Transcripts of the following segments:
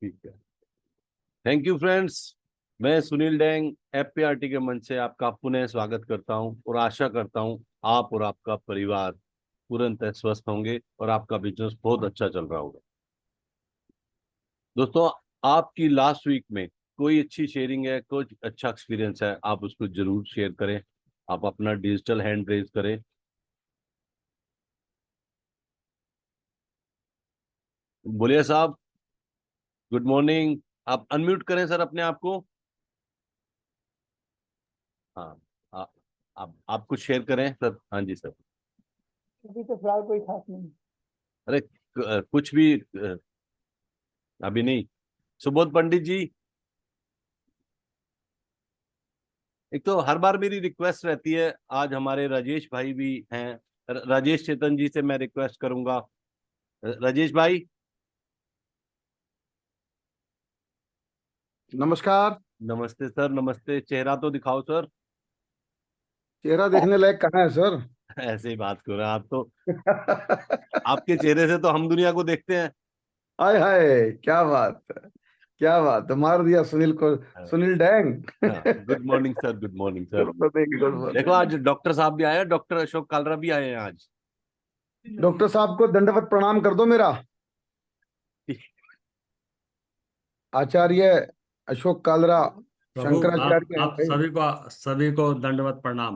ठीक है। Thank you friends. मैं सुनील डेंग एफपीआरटी के मंच से आपका पुनः स्वागत करता हूं और आशा करता हूं आप और आपका परिवार तुरंत स्वस्थ होंगे और आपका बिजनेस बहुत अच्छा चल रहा होगा। दोस्तों, आपकी लास्ट वीक में कोई अच्छी शेयरिंग है, कोई अच्छा एक्सपीरियंस है, आप उसको जरूर शेयर करें। आप अपना डिजिटल हैंड रेज करें। बोलिए साहब, गुड मॉर्निंग। आप अनम्यूट करें सर अपने आप को। हाँ। आ, आप कुछ शेयर करें सर। हाँ जी सर। अभी तो फिलहाल कोई खास नहीं। अरे कुछ भी अभी नहीं। सुबोध पंडित जी, एक तो हर बार मेरी रिक्वेस्ट रहती है, आज हमारे राजेश भाई भी हैं। राजेश चेतन जी से मैं रिक्वेस्ट करूंगा। राजेश भाई। नमस्कार। नमस्ते सर, नमस्ते। चेहरा तो दिखाओ सर। चेहरा देखने लायक कहाँ है सर? ऐसे ही बात करो आप तो। आपके चेहरे से तो हम दुनिया को देखते हैं। हाय हाय, क्या बात है, क्या बात है, मार दिया सुनील को। सुनील डैंग। हाँ, good morning sir, good morning sir. Good देखो आज डॉक्टर साहब भी आए हैं, डॉक्टर अशोक कालरा भी आए हैं आज। डॉक्टर साहब को दंडवत प्रणाम कर दो मेरा। आचार्य अशोक कालरा, प्रभु शंकराचार्य आप हैं। सभी को दंडवत प्रणाम।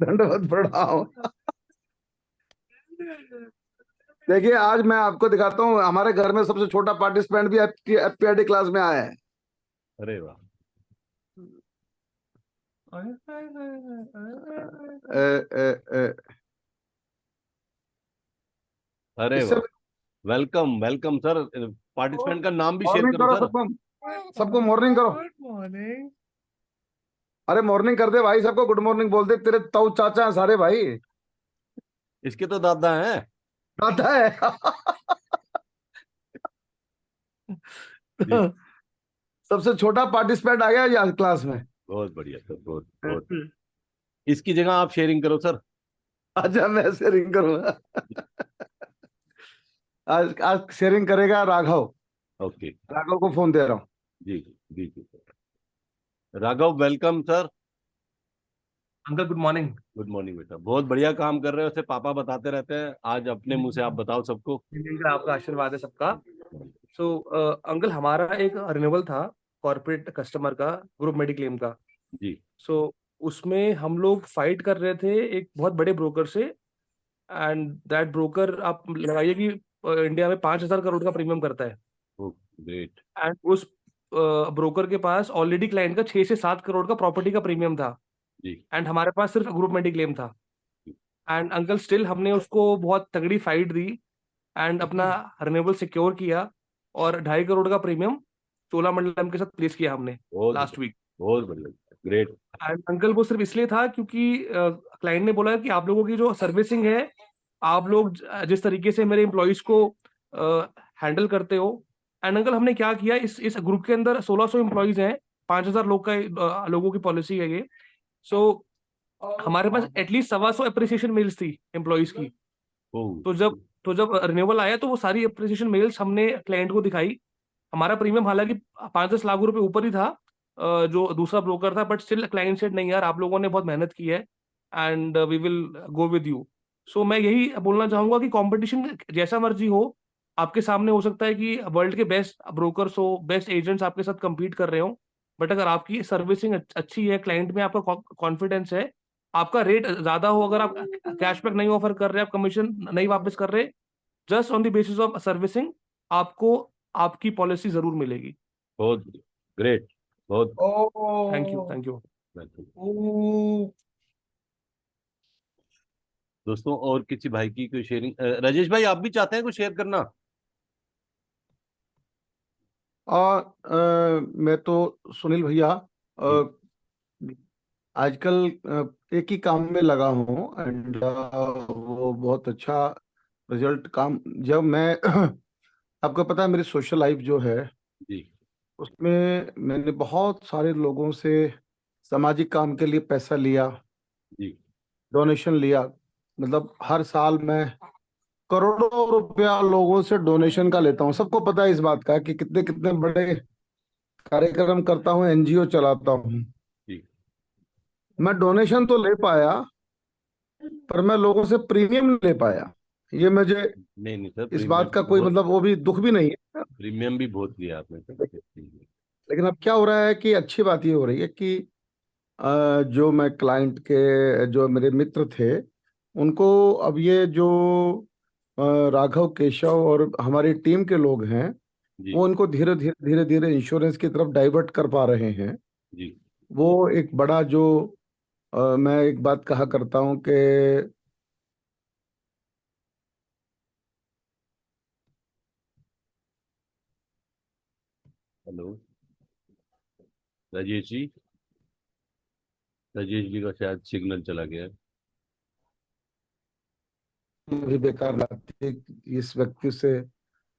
दंडवत प्रणाम। देखिए, आज मैं आपको दिखाता हूँ, हमारे घर में सबसे छोटा पार्टिसिपेंट भी एफपीआरटी क्लास में आया है। अरे वाह। ए, ए, ए, अरे इससे वाह। Welcome welcome sir. पार्टिसिपेंट का नाम भी शेयर मॉर्निंग करो करो सर। सबको, सबको मॉर्निंग करो। मॉर्निंग। अरे मॉर्निंग कर दे भाई, सबको गुड मॉर्निंग बोल दे। तेरे ताऊ चाचा हैं सारे भाई। इसके तो दादा हैं। आता है। जी। सबसे छोटा पार्टिसिपेंट आ गया आज क्लास में। बहुत बढ़िया सर, बहुत बहुत। इसकी जगह आप शेयरिंग करो सर। अच्छा, मैं शेयरिंग करूंगा। आज आज शेयरिंग करेगा राघव। ओके। राघव को फोन दे रहा हूँ। जी जी जी sir. Raghav, welcome sir. Uncle good morning. Good morning बेटा, बहुत बढ़िया काम कर रहे हो। उसे पापा बताते रहते हैं, आज अपने मुंह से आप बताओ सबको। का आपका आशीर्वाद है सबका। सो अंकल, हमारा एक रिन्यूअल था कॉर्पोरेट कस्टमर का, ग्रुप मेडिक्लेम का। जी सो उसमें हम लोग फाइट कर रहे थे एक बहुत बड़े ब्रोकर से। एंड दैट ब्रोकर, आप लगाइए कि इंडिया में 5,000 करोड़ का प्रीमियम करता है। ओ ग्रेट। एंड उस ब्रोकर के पास ऑलरेडी क्लाइंट का 6 से 7 करोड़ का प्रॉपर्टी का प्रीमियम था। जी एंड हमारे पास सिर्फ ग्रुप मेडिक्लेम था। एंड अंकल स्टिल हमने उसको बहुत तगड़ी फाइट दी एंड अपना रिन्यूएबल सिक्योर किया और 2.5 करोड़ का प्रीमियम चोलामंडलम के साथ प्लेस किया हमने बहुत लास्ट वीक। बहुत बढ़िया। ग्रेट। एंड अंकल वो सिर्फ इसलिए था क्योंकि क्लाइंट ने बोला कि आप लोगों की जो सर्विसिंग है, आप लोग जिस तरीके से मेरे एम्प्लॉयज को हैंडल करते हो। एंड अंकल हमने क्या किया, इस ग्रुप के अंदर 1,600 एम्प्लॉयज हैं, 5,000 लोग का लोगों की पॉलिसी है ये। सो हमारे पास एटलीस्ट 1,200 अप्रिसिएशन मेल्स थी एम्प्लॉयज की। ओ तो जब रिन्यूअल आया तो वो सारी अप्रिसिएशन मेल्स हमने क्लाइंट को दिखाई। हमारा प्रीमियम हालांकि 5-10 लाख रुपए ऊपर ही था जो दूसरा ब्रोकर था, बट स्टिल क्लाइंट सेड नहीं यार, आप लोगों ने बहुत मेहनत की है and we will go with you. So मैं यही बोलना चाहूंगा कि कंपटीशन जैसा मर्जी हो, आपके सामने हो सकता है कि वर्ल्ड के बेस्ट ब्रोकर्स हो, बेस्ट एजेंट्स आपके साथ compete कर रहे हो, बट अगर आपकी सर्विसिंग अच्छी है, क्लाइंट में आपका कॉन्फिडेंस है, आपका रेट ज्यादा हो, अगर आप कैशबैक नहीं ऑफर कर रहे, आप कमीशन नहीं वापस कर रहे, just on the basis of servicing, आपको आपकी पॉलिसी जरूर मिलेगी। बहुत ग्रेट। बहुत थैंक यू, थैंक यू। ओ, दोस्तों, और किसी भाई की कोई शेयरिंग? राजेश भाई, आप भी चाहते हैं कुछ शेयर करना? और मैं तो सुनील भैया जी आजकल एक ही काम में लगा हूँ एंड वो बहुत अच्छा रिजल्ट काम। जब मैं आपको पता है मेरी सोशल लाइफ जो है, जी उसमें मैंने बहुत सारे लोगों से सामाजिक काम के लिए पैसा लिया, जी डोनेशन लिया। मतलब हर साल मैं करोड़ों रुपया लोगों से डोनेशन का लेता हूँ। सबको पता है इस बात का कि कितने कितने बड़े कार्यक्रम करता हूँ, एनजीओ चलाता हूँ। जी मैं डोनेशन तो ले पाया, पर मैं लोगों से प्रीमियम नहीं ले पाया। ये मुझे नहीं नहीं सर, इस बात प्रीमियम का कोई मतलब वो भी दुख भी नहीं है। प्रीमियम भी बहुत लिया आपने सर। लेकिन अब क्या हो रहा है कि अच्छी बात ये हो रही है कि जो मैं क्लाइंट के जो मेरे मित्र थे उनको अब ये जो राघव, केशव और हमारी टीम के लोग हैं जी वो उनको धीरे धीरे इंश्योरेंस की तरफ डाइवर्ट कर पा रहे हैं। जी वो एक बड़ा जो मैं एक बात कहा करता हूं कि हेलो राजेश जी, राजेश जी का शायद सिग्नल चला गया है। भी बेकार बात थी। इस व्यक्ति से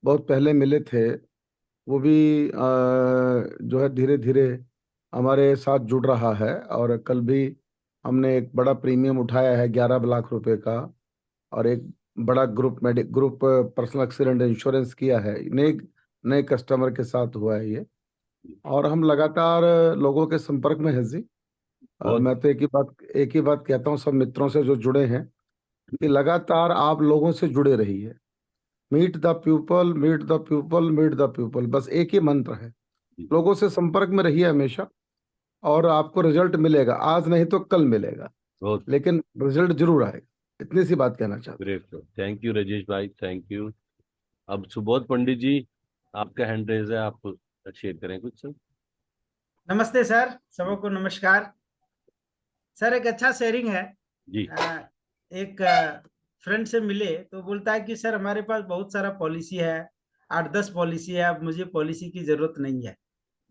बहुत पहले मिले थे, वो भी जो है धीरे धीरे हमारे साथ जुड़ रहा है। और कल भी हमने एक बड़ा प्रीमियम उठाया है 11 लाख रुपए का, और एक बड़ा ग्रुप पर्सनल एक्सीडेंट इंश्योरेंस किया है। नए नए कस्टमर के साथ हुआ है ये। और हम लगातार लोगों के संपर्क में हैं जी। बहुत मैं तो एक ही बात कहता हूँ सब मित्रों से जो जुड़े हैं कि लगातार आप लोगों से जुड़े रहिए। Meet the people, meet the people, meet the people, बस एक ही मंत्र है। लोगों से संपर्क में रहिए हमेशा, और आपको रिजल्ट मिलेगा। आज नहीं तो कल मिलेगा, बहुत लेकिन रिजल्ट जरूर आएगा। इतनी सी बात कहना चाहता great sir, thank you Rajesh भाई, थैंक यू। अब सुबोध पंडित जी, आपका हैंड रेज है, आप शेयर करें कुछ सर। नमस्ते सर, सबको नमस्कार। सर एक अच्छा शेयरिंग है। जी एक फ्रेंड से मिले तो बोलता है कि सर हमारे पास बहुत सारा पॉलिसी है, 8-10 पॉलिसी है, अब मुझे पॉलिसी की जरूरत नहीं है।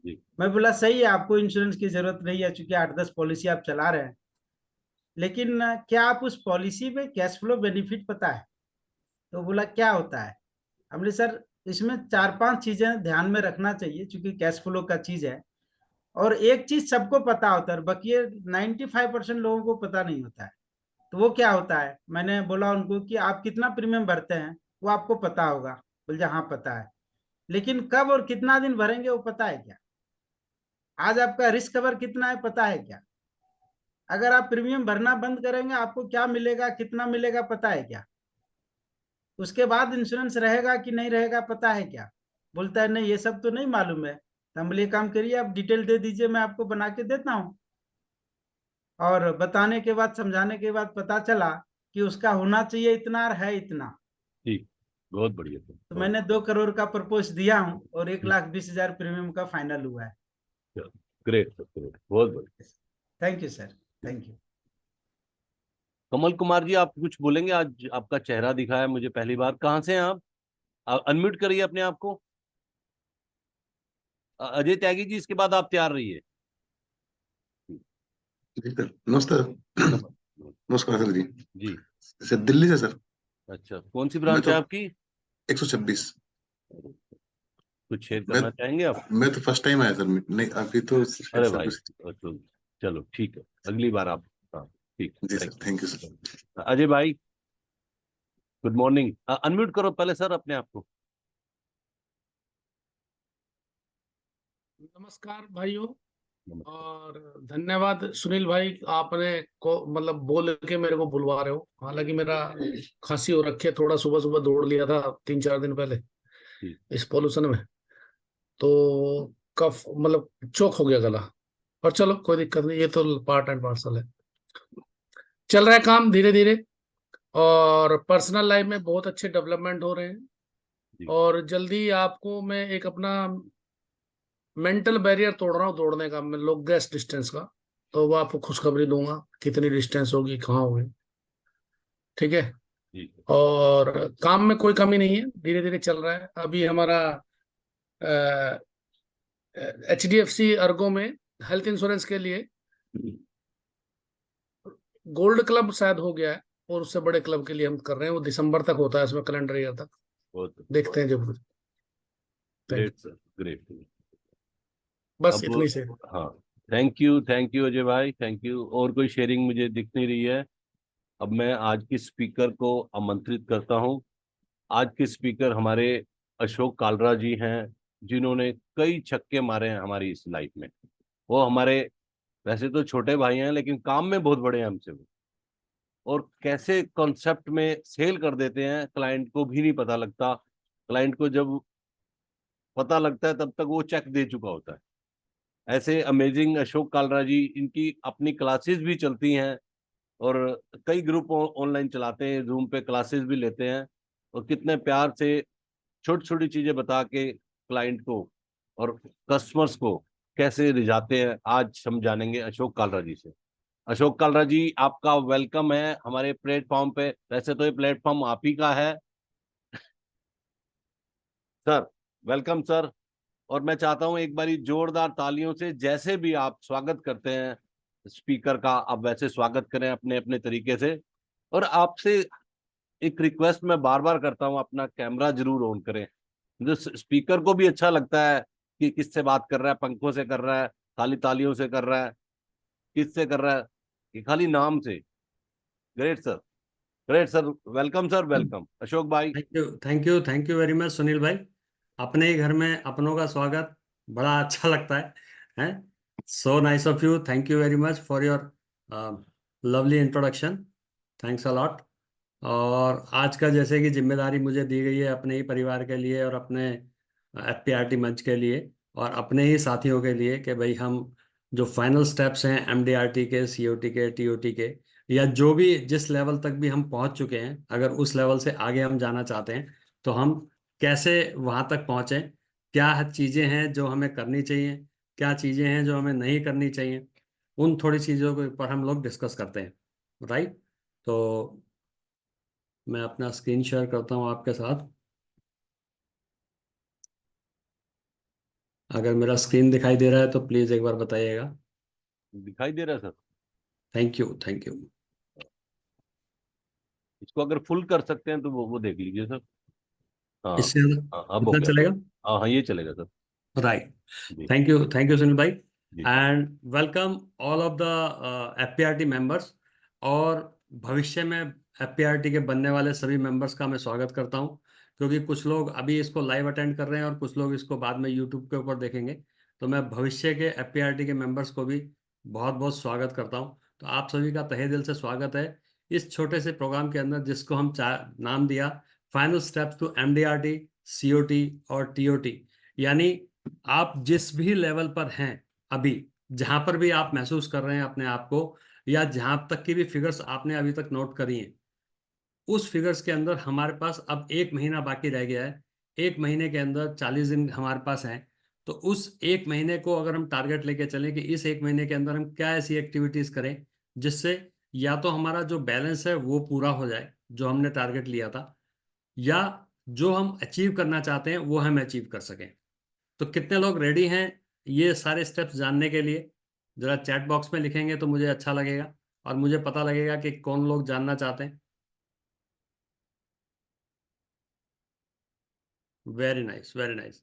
जी मैं बोला सही है, आपको इंश्योरेंस की जरूरत नहीं है क्योंकि 8-10 पॉलिसी आप चला रहे हैं, लेकिन क्या आप उस पॉलिसी में कैश फ्लो बेनिफिट पता है? तो बोला क्या होता है? हमने सर इसमें 4-5 चीजें ध्यान में रखना चाहिए क्योंकि कैश फ्लो का चीज है। और एक चीज सबको पता होता है, बाकी 95% लोगों को पता नहीं होता है। तो वो क्या होता है? मैंने बोला उनको कि आप कितना प्रीमियम भरते हैं वो आपको पता होगा। बोल हाँ पता है। लेकिन कब और कितना दिन भरेंगे वो पता है क्या? आज आपका रिस्क कवर कितना है पता है क्या? अगर आप प्रीमियम भरना बंद करेंगे आपको क्या मिलेगा, कितना मिलेगा पता है क्या? उसके बाद इंश्योरेंस रहेगा कि नहीं रहेगा पता है क्या? बोलता है नहीं ये सब तो नहीं मालूम है। तो हम बोले काम करिए, आप डिटेल दे दीजिए, मैं आपको बना के देता हूँ। और बताने के बाद, समझाने के बाद पता चला कि उसका होना चाहिए इतना और है इतना। ठीक, बहुत बढ़िया सर, तो बहुत मैंने 2 करोड़ का प्रपोज दिया हूँ और 1,20,000 प्रीमियम का फाइनल हुआ है। ग्रेट सर, ग्रेट, बहुत बढ़िया। Thank you sir, thank you. Kamal Kumar ji, आप कुछ बोलेंगे? आज आपका चेहरा दिखा है मुझे पहली बार, कहाँ से हैं आप अनम्यूट करिए अपने आप को। अजय त्यागी जी, इसके बाद आप तैयार रहिए। जी सर, नमस्कार। नमस्कार। नमस्कार सर जी। जी सर दिल्ली से सर। अच्छा, कौन सी मैं ब्रांच तो है आपकी? 126। कुछ शेयर मैं करना चाहेंगे आप? मैं तो फर्स्ट टाइम आया सर। नहीं अभी तो अरे भाई, सर्विस। अच्छा, चलो ठीक है, अगली बार आप। हाँ ठीक जी है, sir, thank you sir. Thank. Ajay भाई, गुड मॉर्निंग। अनम्यूट करो पहले सर अपने आप को। नमस्कार भाइयों, नमस्कार। और धन्यवाद सुनील भाई, आपने को मतलब बोल के मेरे को बुलवा रहे हो। हालांकि मेरा खांसी हो रखी है, थोड़ा सुबह सुबह दौड़ लिया था 3-4 दिन पहले ठीक। इस पॉल्यूशन में, तो कफ मतलब चोक हो गया गला। पर चलो कोई दिक्कत नहीं, ये तो पार्ट एंड पार्सल है। चल रहा है काम धीरे धीरे, और पर्सनल लाइफ में बहुत अच्छे डेवलपमेंट हो रहे हैं। जी और जल्दी आपको मैं एक अपना मेंटल बैरियर तोड़ रहा हूँ दौड़ने का, मैं लोग गैस डिस्टेंस का, तो वो आपको खुशखबरी दूंगा कितनी डिस्टेंस होगी, कहाँ होगी। ठीक है। जी और काम में कोई कमी नहीं है, धीरे धीरे चल रहा है। अभी हमारा HDFC अर्गो में हेल्थ इंश्योरेंस के लिए गोल्ड क्लब शायद हो गया है, और उससे बड़े क्लब के लिए हम कर रहे हैं। वो दिसंबर तक होता है, इसमें कैलेंडर ईयर तक। बहुत देखते हैं जब। Thank great sir, great. बस अब इतनी से। हाँ, थैंक यू अजय भाई, थैंक यू। और कोई शेयरिंग मुझे दिख नहीं रही है। अब मैं आज की स्पीकर को आमंत्रित करता हूं। आज के स्पीकर हमारे अशोक कालरा जी हैं, जिन्होंने कई छक्के मारे हैं हमारी इस लाइफ में। वो हमारे वैसे तो छोटे भाई हैं, लेकिन काम में बहुत बड़े हैं हमसे वो। और कैसे कॉन्सेप्ट में सेल कर देते हैं, क्लाइंट को भी नहीं पता लगता। क्लाइंट को जब पता लगता है तब तक वो चेक दे चुका होता है। ऐसे अमेजिंग अशोक कालरा जी, इनकी अपनी क्लासेस भी चलती हैं और कई ग्रुप ऑनलाइन चलाते हैं, जूम पे क्लासेस भी लेते हैं। और कितने प्यार से छोटी छोटी चीजें बता के क्लाइंट को और कस्टमर्स को कैसे रिझाते हैं, आज हम जानेंगे अशोक कालरा जी से। अशोक कालरा जी, आपका वेलकम है हमारे प्लेटफॉर्म पे। वैसे तो ये प्लेटफॉर्म आप ही का है सर। Welcome sir. और मैं चाहता हूं एक बारी जोरदार तालियों से, जैसे भी आप स्वागत करते हैं स्पीकर का, आप वैसे स्वागत करें अपने अपने तरीके से। और आपसे एक रिक्वेस्ट मैं बार बार करता हूं, अपना कैमरा जरूर ऑन करें। जो स्पीकर को भी अच्छा लगता है कि किससे बात कर रहा है, पंखों से कर रहा है, खाली तालियों से कर रहा है, किससे कर रहा है, कि खाली नाम से। Great sir, great sir. Welcome sir, welcome Ashok भाई। Thank you very much Sunil भाई। अपने ही घर में अपनों का स्वागत बड़ा अच्छा लगता है। So nice of you, thank you very much for your lovely introduction, thanks a lot. और आज का जैसे कि जिम्मेदारी मुझे दी गई है अपने ही परिवार के लिए और अपने एफपीआरटी मंच के लिए और अपने ही साथियों के लिए कि भाई हम जो फाइनल स्टेप्स हैं एमडीआरटी के, सीओटी के, टीओटी के, या जो भी जिस लेवल तक भी हम पहुंच चुके हैं, अगर उस लेवल से आगे हम जाना चाहते हैं तो हम कैसे वहां तक पहुंचे, क्या चीज़ें हैं जो हमें करनी चाहिए, क्या चीज़ें हैं जो हमें नहीं करनी चाहिए, उन थोड़ी चीज़ों के ऊपर हम लोग डिस्कस करते हैं। राइट। तो मैं अपना स्क्रीन शेयर करता हूं आपके साथ। अगर मेरा स्क्रीन दिखाई दे रहा है तो प्लीज़ एक बार बताइएगा। दिखाई दे रहा है sir? Thank you, thank you. इसको अगर फुल कर सकते हैं तो वो देख लीजिए सर। हाँ। इससे हाँ, अब हो कितना गया चलेगा? सर। हाँ हाँ, ये चलेगा सर। राइट। जी थैंक यू सुनील भाई। जी sir. And welcome all of the FPRT members. और भविष्य में एफपीआरटी के बनने वाले सभी मेंबर्स का मैं स्वागत करता हूं, क्योंकि कुछ लोग अभी इसको लाइव अटेंड कर रहे हैं और कुछ लोग इसको बाद में यूट्यूब के ऊपर देखेंगे। तो मैं भविष्य के एफपीआरटी के मेंबर्स को भी बहुत बहुत स्वागत करता हूं। तो आप सभी का तहे दिल से स्वागत है इस छोटे से प्रोग्राम के अंदर, जिसको हम नाम दिया final steps to MDRT, COT और टीओटी। यानी आप जिस भी लेवल पर हैं अभी, जहां पर भी आप महसूस कर रहे हैं अपने आप को, या जहां तक की भी फिगर्स आपने अभी तक नोट करी हैं, उस फिगर्स के अंदर हमारे पास अब 1 महीना बाकी रह गया है। 1 महीने के अंदर 40 दिन हमारे पास हैं। तो उस 1 महीने को अगर हम टारगेट लेके चलें कि इस 1 महीने के अंदर हम क्या ऐसी एक्टिविटीज करें जिससे या तो हमारा जो बैलेंस है वो पूरा हो जाए जो हमने टारगेट लिया था, या जो हम अचीव करना चाहते हैं वो हम अचीव कर सकें। तो कितने लोग रेडी हैं ये सारे स्टेप्स जानने के लिए? जरा चैट बॉक्स में लिखेंगे तो मुझे अच्छा लगेगा और मुझे पता लगेगा कि कौन लोग जानना चाहते हैं। Very nice, very nice.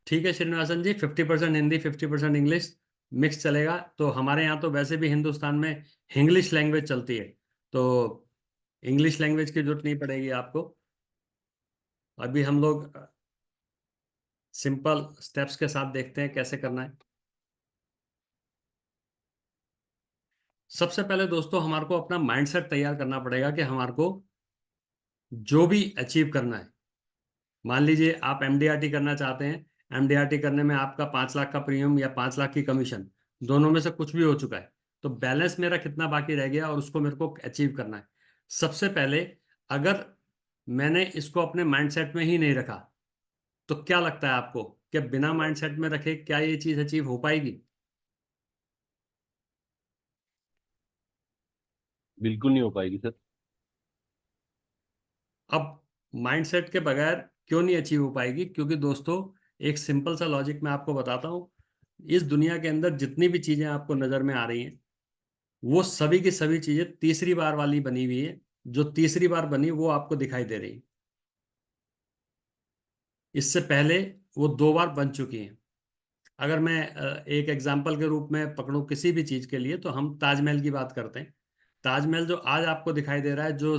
ठीक है श्रीनिवासन जी, 50% हिंदी 50% इंग्लिश मिक्स चलेगा। तो हमारे यहाँ तो वैसे भी हिंदुस्तान में इंग्लिश लैंग्वेज चलती है, तो इंग्लिश लैंग्वेज की जरूरत नहीं पड़ेगी आपको। अभी हम लोग सिंपल स्टेप्स के साथ देखते हैं कैसे करना है। सबसे पहले दोस्तों हमारे को अपना माइंडसेट तैयार करना पड़ेगा कि हमारे को जो भी अचीव करना है। मान लीजिए आप एमडीआरटी करना चाहते हैं, एमडीआरटी करने में आपका 5 लाख का प्रीमियम या 5 लाख की कमीशन, दोनों में से कुछ भी हो चुका है, तो बैलेंस मेरा कितना बाकी रह गया और उसको मेरे को अचीव करना है। सबसे पहले अगर मैंने इसको अपने माइंडसेट में ही नहीं रखा, तो क्या लगता है आपको कि बिना माइंडसेट में रखे क्या ये चीज अचीव हो पाएगी? बिल्कुल नहीं हो पाएगी सर। अब माइंडसेट के बगैर क्यों नहीं अचीव हो पाएगी? क्योंकि दोस्तों एक सिंपल सा लॉजिक मैं आपको बताता हूँ। इस दुनिया के अंदर जितनी भी चीजें आपको नजर में आ रही हैं, वो सभी की सभी चीजें तीसरी बार वाली बनी हुई है। जो तीसरी बार बनी वो आपको दिखाई दे रही है, इससे पहले वो 2 बार बन चुकी हैं। अगर मैं एक एग्जाम्पल के रूप में पकड़ूं किसी भी चीज के लिए, तो हम ताजमहल की बात करते हैं। ताजमहल जो आज आपको दिखाई दे रहा है, जो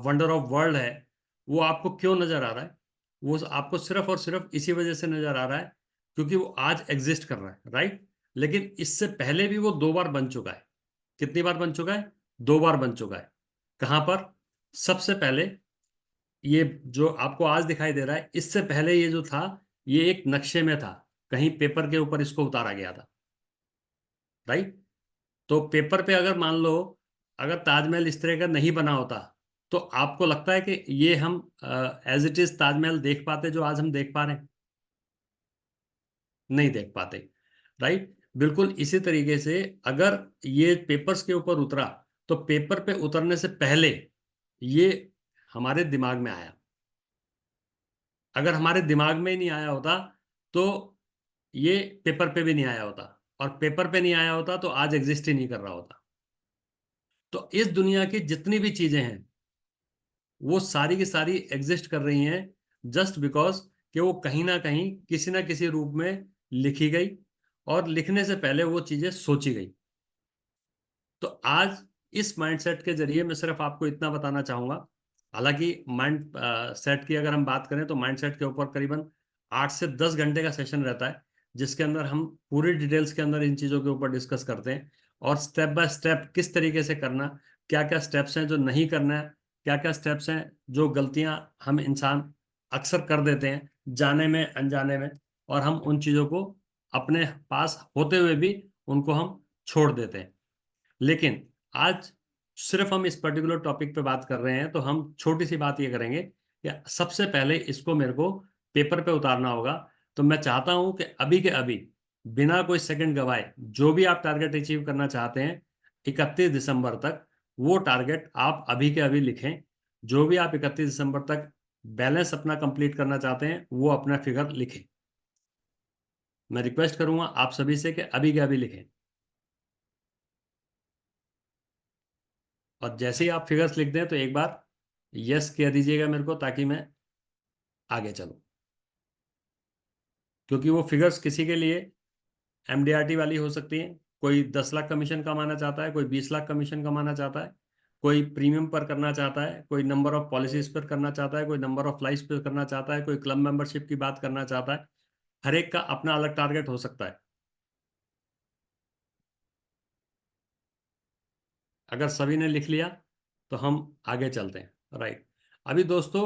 वंडर ऑफ वर्ल्ड है, वो आपको क्यों नजर आ रहा है? वो आपको सिर्फ और सिर्फ इसी वजह से नजर आ रहा है क्योंकि वो आज एग्जिस्ट कर रहा है, राइट? लेकिन इससे पहले भी वो 2 बार बन चुका है। कितनी बार बन चुका है? 2 बार बन चुका है। कहां पर? सबसे पहले ये जो आपको आज दिखाई दे रहा है, इससे पहले ये जो था, ये एक नक्शे में था, कहीं पेपर के ऊपर इसको उतारा गया था, राइट? तो पेपर पे अगर मान लो अगर ताजमहल इस तरह का नहीं बना होता तो आपको लगता है कि ये हम एज इट इज ताजमहल देख पाते जो आज हम देख पा रहे हैं? नहीं देख पाते, राइट? बिल्कुल इसी तरीके से अगर ये पेपर्स के ऊपर उतरा तो पेपर पे उतरने से पहले ये हमारे दिमाग में आया। अगर हमारे दिमाग में ही नहीं आया होता तो ये पेपर पे भी नहीं आया होता, और पेपर पे नहीं आया होता तो आज एग्जिस्ट ही नहीं कर रहा होता। तो इस दुनिया की जितनी भी चीजें हैं वो सारी की सारी एग्जिस्ट कर रही हैं जस्ट बिकॉज कि वो कहीं ना किसी रूप में लिखी गई, और लिखने से पहले वो चीजें सोची गई। तो आज इस माइंडसेट के जरिए मैं सिर्फ आपको इतना बताना चाहूंगा। हालांकि माइंड सेट की अगर हम बात करें तो माइंड सेट के ऊपर करीबन 8 से 10 घंटे का सेशन रहता है, जिसके अंदर हम पूरी डिटेल्स के अंदर इन चीज़ों के ऊपर डिस्कस करते हैं, और स्टेप बाय स्टेप किस तरीके से करना, क्या क्या स्टेप्स हैं जो नहीं करना है, क्या क्या स्टेप्स हैं जो गलतियां हम इंसान अक्सर कर देते हैं जाने में अनजाने में, और हम उन चीज़ों को अपने पास होते हुए भी उनको हम छोड़ देते हैं। लेकिन आज सिर्फ हम इस पर्टिकुलर टॉपिक पे बात कर रहे हैं, तो हम छोटी सी बात ये करेंगे कि सबसे पहले इसको मेरे को पेपर पे उतारना होगा। तो मैं चाहता हूं कि अभी के अभी बिना कोई सेकंड गवाए जो भी आप टारगेट अचीव करना चाहते हैं 31 दिसंबर तक, वो टारगेट आप अभी के अभी लिखें। जो भी आप 31 दिसंबर तक बैलेंस अपना कंप्लीट करना चाहते हैं वो अपना फिगर लिखें। मैं रिक्वेस्ट करूंगा आप सभी से कि अभी के अभी लिखें, और जैसे ही आप फिगर्स लिख दें तो एक बार यस कह दीजिएगा मेरे को, ताकि मैं आगे चलूं। क्योंकि वो फिगर्स किसी के लिए एमडीआरटी वाली हो सकती हैं, कोई 10 लाख कमीशन कमाना चाहता है, कोई 20 लाख कमीशन कमाना चाहता है, कोई प्रीमियम पर करना चाहता है, कोई नंबर ऑफ पॉलिसीज पर करना चाहता है, कोई नंबर ऑफ लाइफ पर करना चाहता है, कोई क्लब मेंबरशिप की बात करना चाहता है। हर एक का अपना अलग टारगेट हो सकता है। अगर सभी ने लिख लिया तो हम आगे चलते हैं, राइट? अभी दोस्तों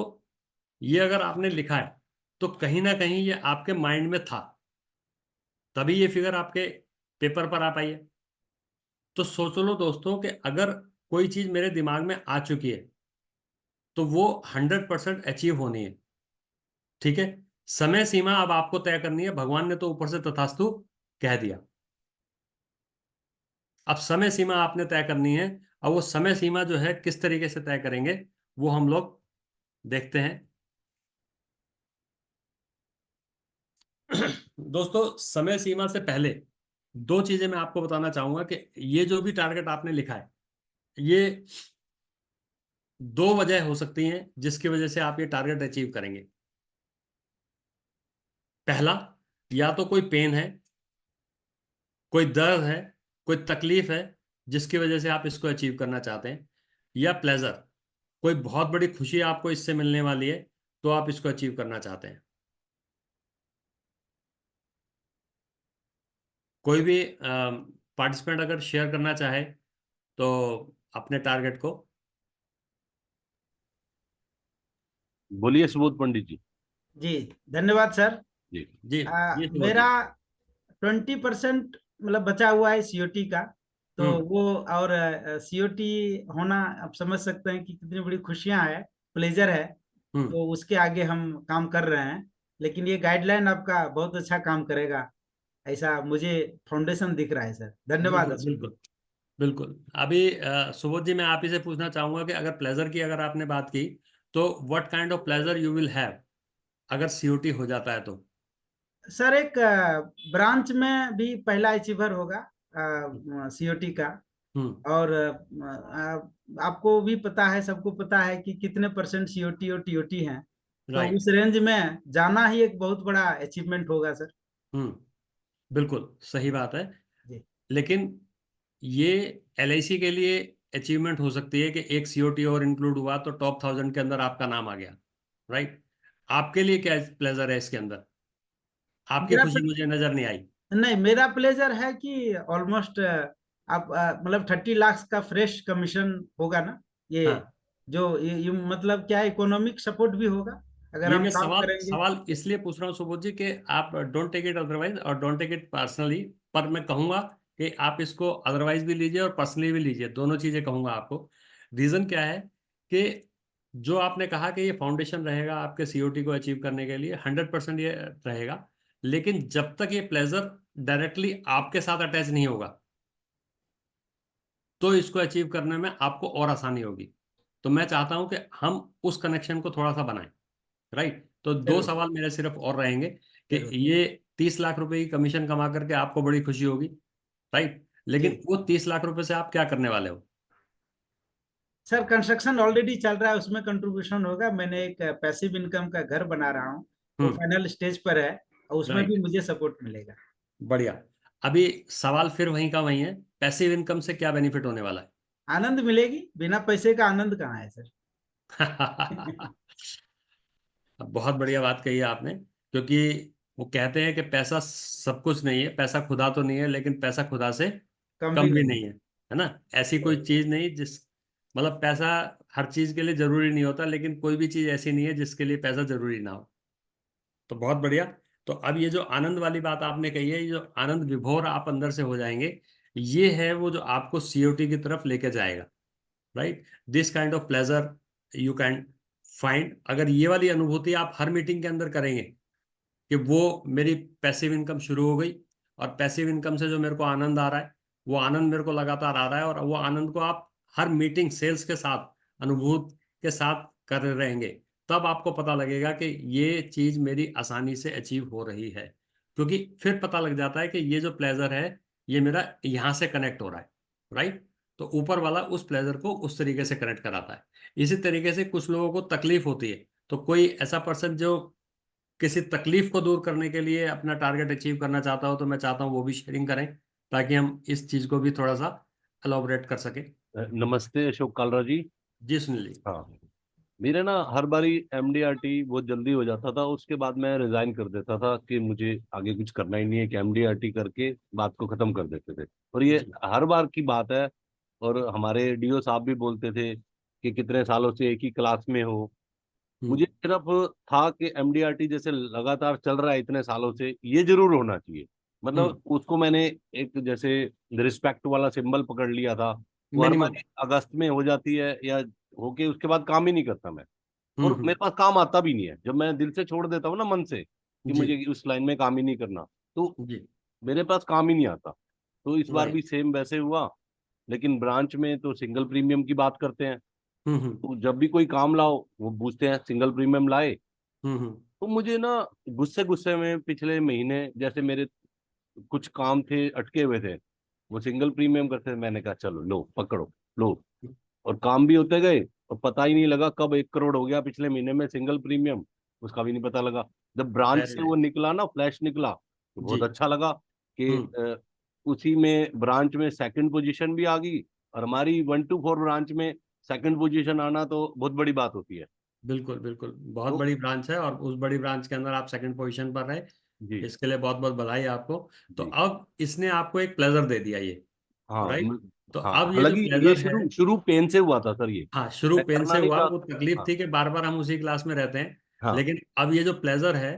ये अगर आपने लिखा है तो कहीं ना कहीं ये आपके माइंड में था, तभी ये फिगर आपके पेपर पर आ पाई है। तो सोच लो दोस्तों कि अगर कोई चीज मेरे दिमाग में आ चुकी है तो वो 100% अचीव होनी है, ठीक है? समय सीमा अब आपको तय करनी है। भगवान ने तो ऊपर से तथास्तु कह दिया, अब समय सीमा आपने तय करनी है। अब वो समय सीमा जो है किस तरीके से तय करेंगे वो हम लोग देखते हैं। दोस्तों समय सीमा से पहले 2 चीजें मैं आपको बताना चाहूंगा कि ये जो भी टारगेट आपने लिखा है, ये 2 वजह हो सकती हैं जिसकी वजह से आप ये टारगेट अचीव करेंगे। पहला, या तो कोई पेन है, कोई दर्द है, कोई तकलीफ है जिसकी वजह से आप इसको अचीव करना चाहते हैं, या प्लेजर, कोई बहुत बड़ी खुशी आपको इससे मिलने वाली है तो आप इसको अचीव करना चाहते हैं। कोई भी पार्टिसिपेंट अगर शेयर करना चाहे तो अपने टारगेट को। बोलिए सुबोध पंडित जी। जी धन्यवाद सर। जी जी जी सुबोध मेरा जी। 20% मतलब बचा हुआ है सीओटी का, तो वो और सीओटी होना आप समझ सकते हैं कि कितनी बड़ी खुशियां है, प्लेजर है। हम्म तो उसके आगे हम काम कर रहे हैं, लेकिन ये गाइडलाइन आपका बहुत अच्छा काम करेगा, ऐसा मुझे फाउंडेशन दिख रहा है सर। धन्यवाद बिल्कुल अशोक जी। बिल्कुल बिल्कुल। अभी सुबोध जी मैं आप ही से पूछना चाहूंगा कि अगर प्लेजर की अगर आपने बात की तो what kind of pleasure you will have अगर सीओटी हो जाता है तो? सर एक ब्रांच में भी पहला अचीवर होगा सीओटी का। हम्म और आपको भी पता है, सबको पता है कि कितने परसेंट सीओटी और टीओटी हैं। तो राइट। उस रेंज में जाना ही एक बहुत बड़ा अचीवमेंट होगा सर। बिल्कुल सही बात है। जी लेकिन ये एलआईसी के लिए अचीवमेंट हो सकती है कि एक सीओटी और इंक्लूड हुआ तो टॉप 1000 के अंदर आपका नाम आ गया, राइट। आपके लिए क्या प्लेजर है इसके अंदर? आपकी मेरा खुशी मुझे नजर नहीं आई। नहीं, मेरा प्लेजर है कि ऑलमोस्ट आप मतलब 30 लाख का फ्रेश कमीशन होगा ना ये। हाँ, जो ये मतलब क्या इकोनॉमिक सपोर्ट भी होगा अगर ये हम मैं काम सवाल करेंगे। सवाल इसलिए पूछ रहा हूँ सुबोध जी कि आप डोंट टेक इट अदरवाइज और डोंट टेक इट पर्सनली, पर मैं कहूंगा कि आप इसको अदरवाइज भी लीजिए और पर्सनली भी लीजिए, दोनों चीजें कहूंगा आपको। रीजन क्या है कि जो आपने कहा कि ये फाउंडेशन रहेगा आपके सीओटी को अचीव करने के लिए, 100% ये रहेगा। लेकिन जब तक ये प्लेजर डायरेक्टली आपके साथ अटैच नहीं होगा तो इसको अचीव करने में आपको और आसानी होगी। तो मैं चाहता हूं कि हम उस कनेक्शन को थोड़ा सा बनाएं। राइट। तो दो जरूर सवाल मेरे सिर्फ और रहेंगे कि जरूर। ये 30 लाख रुपए की कमीशन कमा करके आपको बड़ी खुशी होगी, राइट, जी लेकिन वो 30 लाख रुपए से आप क्या करने वाले हो? सर, कंस्ट्रक्शन ऑलरेडी चल रहा है, उसमें कंट्रीब्यूशन होगा। मैंने एक पैसिव इनकम का घर बना रहा हूँ, वो फाइनल स्टेज पर है, और उसमें भी राइट, मुझे सपोर्ट मिलेगा। बढ़िया। अभी सवाल फिर वहीं का वहीं है, पैसिव इनकम से क्या बेनिफिट होने वाला है? आनंद मिलेगी, बिना पैसे का आनंद कहाँ है सर। बहुत बढ़िया बात कही है आपने, क्योंकि वो कहते हैं कि पैसा सब कुछ नहीं है, पैसा खुदा तो नहीं है, लेकिन पैसा खुदा से कम भी कम भी नहीं। नहीं है ना? ऐसी कोई चीज नहीं जिस, मतलब पैसा हर चीज के लिए जरूरी नहीं होता, लेकिन कोई भी चीज ऐसी नहीं है जिसके लिए पैसा जरूरी ना हो। तो बहुत बढ़िया। तो अब ये जो आनंद वाली बात आपने कही है, ये जो आनंद विभोर आप अंदर से हो जाएंगे, ये है वो जो आपको सीओटी की तरफ लेके जाएगा। Right. This kind of pleasure you can find, अगर ये वाली अनुभूति आप हर मीटिंग के अंदर करेंगे कि वो मेरी पैसिव इनकम शुरू हो गई, और पैसिव इनकम से जो मेरे को आनंद आ रहा है वो आनंद मेरे को लगातार आ रहा है, और वो आनंद को आप हर मीटिंग सेल्स के साथ, अनुभूत के साथ कर रहेंगे, तब आपको पता लगेगा कि ये चीज मेरी आसानी से अचीव हो रही है। क्योंकि फिर पता लग जाता है कि ये जो प्लेजर है ये मेरा यहाँ से कनेक्ट हो रहा है। राइट। तो ऊपर वाला उस प्लेजर को उस तरीके से कनेक्ट कराता है। इसी तरीके से कुछ लोगों को तकलीफ होती है, तो कोई ऐसा पर्सन जो किसी तकलीफ को दूर करने के लिए अपना टारगेट अचीव करना चाहता हो, तो मैं चाहता हूँ वो भी शेयरिंग करें, ताकि हम इस चीज को भी थोड़ा सा एलोबरेट कर सके। नमस्ते अशोक कालरा जी। जी सुनील जी। हाँ, मेरे ना हर बारी एमडीआरटी बहुत जल्दी हो जाता था, उसके बाद मैं रिजाइन कर देता था कि मुझे आगे कुछ करना ही नहीं है, कि एमडीआरटी करके बात को खत्म कर देते थे। और ये जी। हर बार की बात है। और हमारे डीओ साहब भी बोलते थे कि कितने सालों से एक ही क्लास में हो। हम्म। मुझे सिर्फ था कि एमडीआरटी जैसे लगातार चल रहा है इतने सालों से, ये जरूर होना चाहिए। हम्म। मतलब उसको मैंने एक जैसे रिस्पेक्ट वाला सिंबल पकड़ लिया था। वो हर मिनिमम। बार अगस्त में हो जाती है या होके उसके बाद काम ही नहीं करता मैं। और हम्म। मेरे पास काम आता भी नहीं है, जब मैं दिल से छोड़ देता हूँ ना, मन से, कि जी। मुझे उस लाइन में काम ही नहीं करना, तो जी। मेरे पास काम ही नहीं आता। तो इस बार भी राइट। सेम वैसे हुआ। लेकिन ब्रांच में तो सिंगल प्रीमियम की बात करते हैं। हम्म। तो जब भी कोई काम लाओ वो पूछते हैं सिंगल प्रीमियम लाए। हम्म। तो मुझे ना गुस्से गुस्से में पिछले महीने जैसे मेरे कुछ काम थे अटके हुए थे, वो सिंगल प्रीमियम करते थे, मैंने कहा चलो लो पकड़ो, लो। और काम भी होते गए, और पता ही नहीं लगा कब 1 करोड़ हो गया पिछले महीने में सिंगल प्रीमियम, उसका भी नहीं पता लगा। जब ब्रांच वेरी से वो नाइस। निकला ना, फ्लैश निकला, तो जी। बहुत अच्छा लगा कि हम्म। उसी में ब्रांच में सेकंड पोजीशन भी आ गई। और हमारी 1 to 4 ब्रांच में सेकंड पोजीशन आना तो बहुत बड़ी बात होती है। बिल्कुल बिल्कुल, बहुत तो बड़ी ब्रांच है, और उस बड़ी ब्रांच के अंदर आप सेकंड पोजीशन पर रहे, जी इसके लिए बहुत बहुत बधाई आपको। तो जी। अब इसने आपको एक प्लेजर दे दिया ये। हाँ राइट। तो हाँ, अब ये जो हालांकि ये प्लेजर है, शुरू शुरू पेन से हुआ था सर, ये हाँ शुरू मैं पेन करना से नहीं हुआ, वो चाहता। तकलीफ हाँ थी कि बार बार हम उसी क्लास में रहते हैं। हाँ लेकिन अब ये जो प्लेजर है,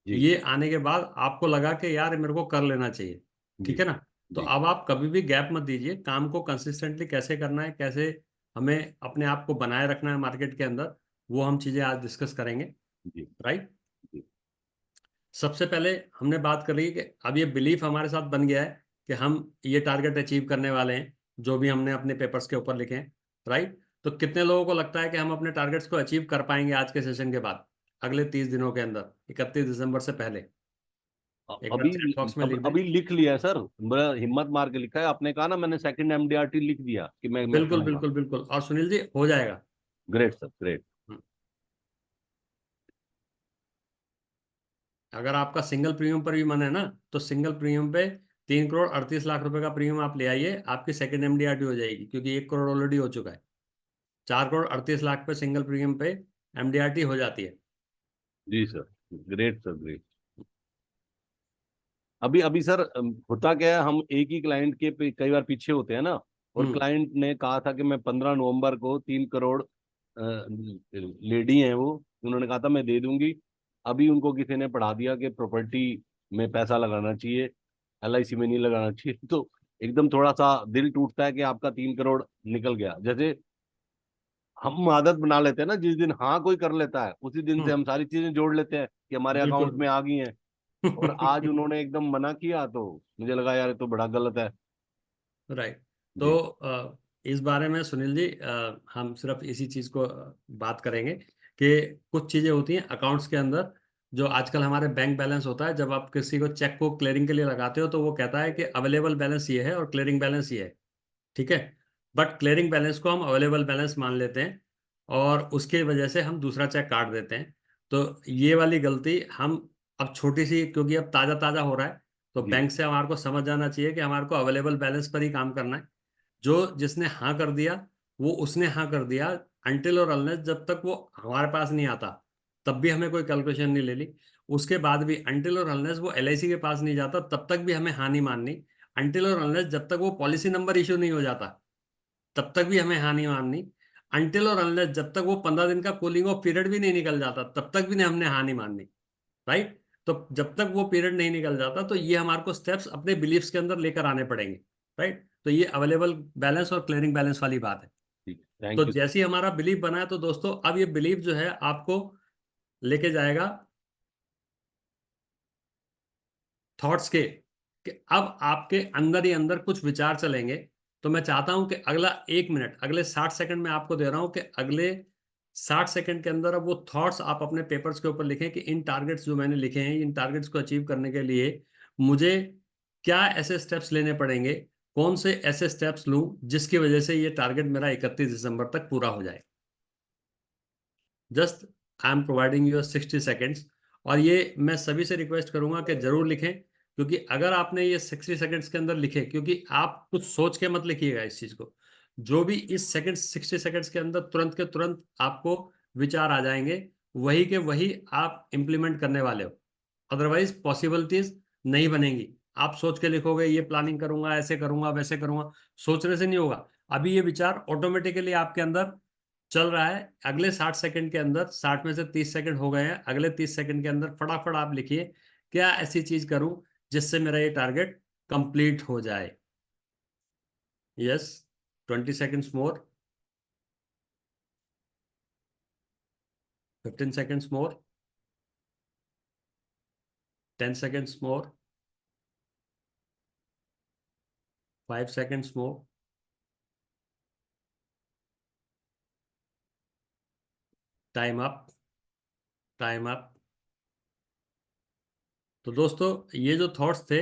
जी ये आने के बाद आपको लगा कि यार मेरे को कर लेना चाहिए। जी ठीक है ना? तो जी अब आप कभी भी गैप मत दीजिए, काम को कंसिस्टेंटली कैसे करना है, कैसे हमें अपने आप को बनाए रखना है मार्केट के अंदर, वो हम चीजें आज डिस्कस करेंगे। जी राइट। जी सबसे पहले हमने बात करी कि अब ये बिलीफ हमारे साथ बन गया है कि हम ये टारगेट अचीव करने वाले हैं, जो भी हमने अपने पेपर्स के ऊपर लिखे हैं। राइट। तो कितने लोगों को लगता है कि हम अपने टारगेट्स को अचीव कर पाएंगे आज के सेशन के बाद, अगले 30 दिनों के अंदर, 31 दिसंबर से पहले? एक बार अभी चैट बॉक्स में लिख दें। अभी लिख लिया है सर, बड़ा हिम्मत मार के लिखा है। आपने कहा ना, मैंने सेकंड एमडीआरटी लिख दिया कि मैं बिल्कुल करूंगा। बिल्कुल बिल्कुल, और सुनील जी हो जाएगा। Great sir, great. हम्म। अगर आपका सिंगल प्रीमियम पर भी मन है ना, तो सिंगल प्रीमियम पे 3 करोड़ 38 लाख रुपए का प्रीमियम आप ले आइए, आपकी सेकंड एमडीआरटी हो जाएगी, क्योंकि 1 करोड़ ऑलरेडी हो चुका है। 4 करोड़ 38 लाख पे सिंगल प्रीमियम पे एमडीआरटी हो जाती है। जी सर, ग्रेट सर, ग्रेट। अभी अभी सर होता क्या है, हम एक ही क्लाइंट के कई बार पीछे होते हैं ना, और क्लाइंट ने कहा था कि मैं 15 नवंबर को 3 करोड़, लेडी हैं वो, उन्होंने कहा था मैं दे दूंगी। अभी उनको किसी ने पढ़ा दिया कि प्रॉपर्टी में पैसा लगाना चाहिए, LIC में नहीं लगाना चाहिए। तो एकदम थोड़ा सा दिल टूटता है कि आपका 3 करोड़ निकल गया। जैसे हम आदत बना लेते हैं ना, जिस दिन हाँ कोई कर लेता है उसी दिन से हम सारी चीजें जोड़ लेते हैं कि हमारे अकाउंट बिल्कुल। में आ गई हैं। और आज उन्होंने एकदम मना किया तो मुझे लगा यार ये तो बड़ा गलत है। राइट। तो जी इस बारे में सुनील जी, हम सिर्फ इसी चीज को बात करेंगे कि कुछ चीजें होती हैं अकाउंट्स के अंदर। जो आजकल हमारे बैंक बैलेंस होता है, जब आप किसी को चेक को क्लियरिंग के लिए लगाते हो तो वो कहता है कि अवेलेबल बैलेंस ये है और क्लियरिंग बैलेंस ये है। ठीक है। बट क्लियरिंग बैलेंस को हम अवेलेबल बैलेंस मान लेते हैं और उसकी वजह से हम दूसरा चेक काट देते हैं। तो ये वाली गलती हम, अब छोटी सी, क्योंकि अब ताज़ा ताज़ा हो रहा है, तो जी बैंक से हमारे को समझ जाना चाहिए कि हमारे को अवेलेबल बैलेंस पर ही काम करना है। जो जिसने हाँ कर दिया वो उसने हाँ कर दिया, अनटिल और अनलेस जब तक वो हमारे पास नहीं आता तब भी हमें कोई कैलकुलेशन नहीं ले ली। उसके बाद भी अनटिल और अनलेस वो LIC के पास नहीं जाता तब तक भी हमें हाँ नहीं माननी। अनटिल और अनलेस जब तक वो पॉलिसी नंबर इशू नहीं हो जाता तब तक भी हमें हाँ नहीं माननी। अनटिल और अनलेस जब तक वो 15 दिन का कूलिंग ऑफ पीरियड भी नहीं निकल जाता तब तक भी नहीं हमने हाँ नहीं माननी। राइट। तो जब तक वो पीरियड नहीं निकल जाता तो ये हमारे को स्टेप्स अपने बिलीफ्स के अंदर लेकर आने पड़ेंगे। राइट। तो ये अवेलेबल बैलेंस और क्लियरिंग बैलेंस वाली बात है। ठीक है, तो थैंक यू सर। जैसे ही हमारा बिलीफ बना है तो दोस्तों अब ये बिलीफ जो है आपको लेके जाएगा थॉट्स के, कि अब आपके अंदर ही अंदर कुछ विचार चलेंगे। तो मैं चाहता हूं कि अगला 1 मिनट, अगले 60 सेकंड में आपको दे रहा हूं कि अगले 60 सेकंड के अंदर अब वो थॉट्स आप अपने पेपर्स के ऊपर लिखें कि इन टारगेट्स जो मैंने लिखे हैं, इन टारगेट्स को अचीव करने के लिए मुझे क्या ऐसे स्टेप्स लेने पड़ेंगे, कौन से ऐसे स्टेप्स लूं जिसकी वजह से ये टारगेट मेरा 31 दिसंबर तक पूरा हो जाए। Just I am providing you 60 seconds. और ये मैं सभी से रिक्वेस्ट करूंगा कि जरूर लिखें, क्योंकि अगर आपने ये 60 सेकेंड्स के अंदर लिखे, क्योंकि आप कुछ सोच के मत लिखिएगा इस चीज को, जो भी इस 60 सेकेंड्स के अंदर तुरंत के तुरंत आपको विचार आ जाएंगे वही के वही आप इंप्लीमेंट करने वाले हो। अदरवाइज पॉसिबिलिटीज नहीं बनेंगी। आप सोच के लिखोगे ये प्लानिंग करूंगा, ऐसे करूंगा, वैसे करूंगा, सोचने से नहीं होगा। अभी ये विचार ऑटोमेटिकली आपके अंदर चल रहा है। अगले 60 सेकंड के अंदर, 60 में से 30 सेकंड हो गए हैं, अगले 30 सेकंड के अंदर फटाफट आप लिखिए क्या ऐसी चीज करूं जिससे मेरा ये टारगेट कंप्लीट हो जाए। यस, 20 सेकंड्स मोर, 15 सेकंड्स मोर, 10 सेकंड्स मोर, 5 सेकंड्स मोर, टाइम अप, टाइम अप। तो दोस्तों ये जो थॉट्स थे,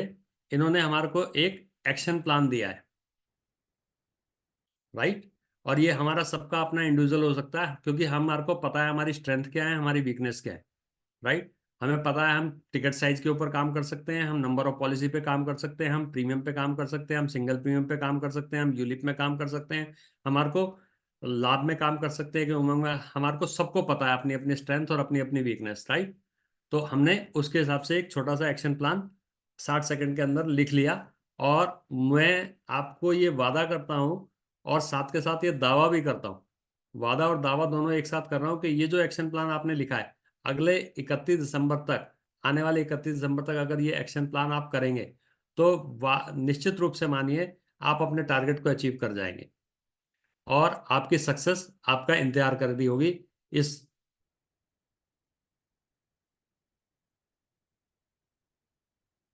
इन्होंने हमारे को एक एक्शन प्लान दिया है। राइट। और ये हमारा सबका अपना इंडिविजुअल हो सकता है, क्योंकि हमारे को पता है हमारी स्ट्रेंथ क्या है, हमारी वीकनेस क्या है। राइट। हमें पता है हम टिकट साइज के ऊपर काम कर सकते हैं, हम नंबर ऑफ पॉलिसी पे काम कर सकते हैं, हम प्रीमियम पे काम कर सकते हैं, हम सिंगल प्रीमियम पे काम कर सकते हैं, हम यूलिप में काम कर सकते हैं, हमारे को लाभ में काम कर सकते हैं कि उमंग में। हमारे को सबको पता है अपनी अपनी स्ट्रेंथ और अपनी अपनी वीकनेस। राइट। तो हमने उसके हिसाब से एक छोटा सा एक्शन प्लान 60 सेकंड के अंदर लिख लिया। और मैं आपको ये वादा करता हूँ और साथ के साथ ये दावा भी करता हूँ, वादा और दावा दोनों एक साथ कर रहा हूँ, कि ये जो एक्शन प्लान आपने लिखा है अगले 31 दिसंबर तक, आने वाले 31 दिसंबर तक अगर ये एक्शन प्लान आप करेंगे तो निश्चित रूप से मानिए आप अपने टारगेट को अचीव कर जाएंगे और आपकी सक्सेस आपका इंतजार कर रही होगी। इस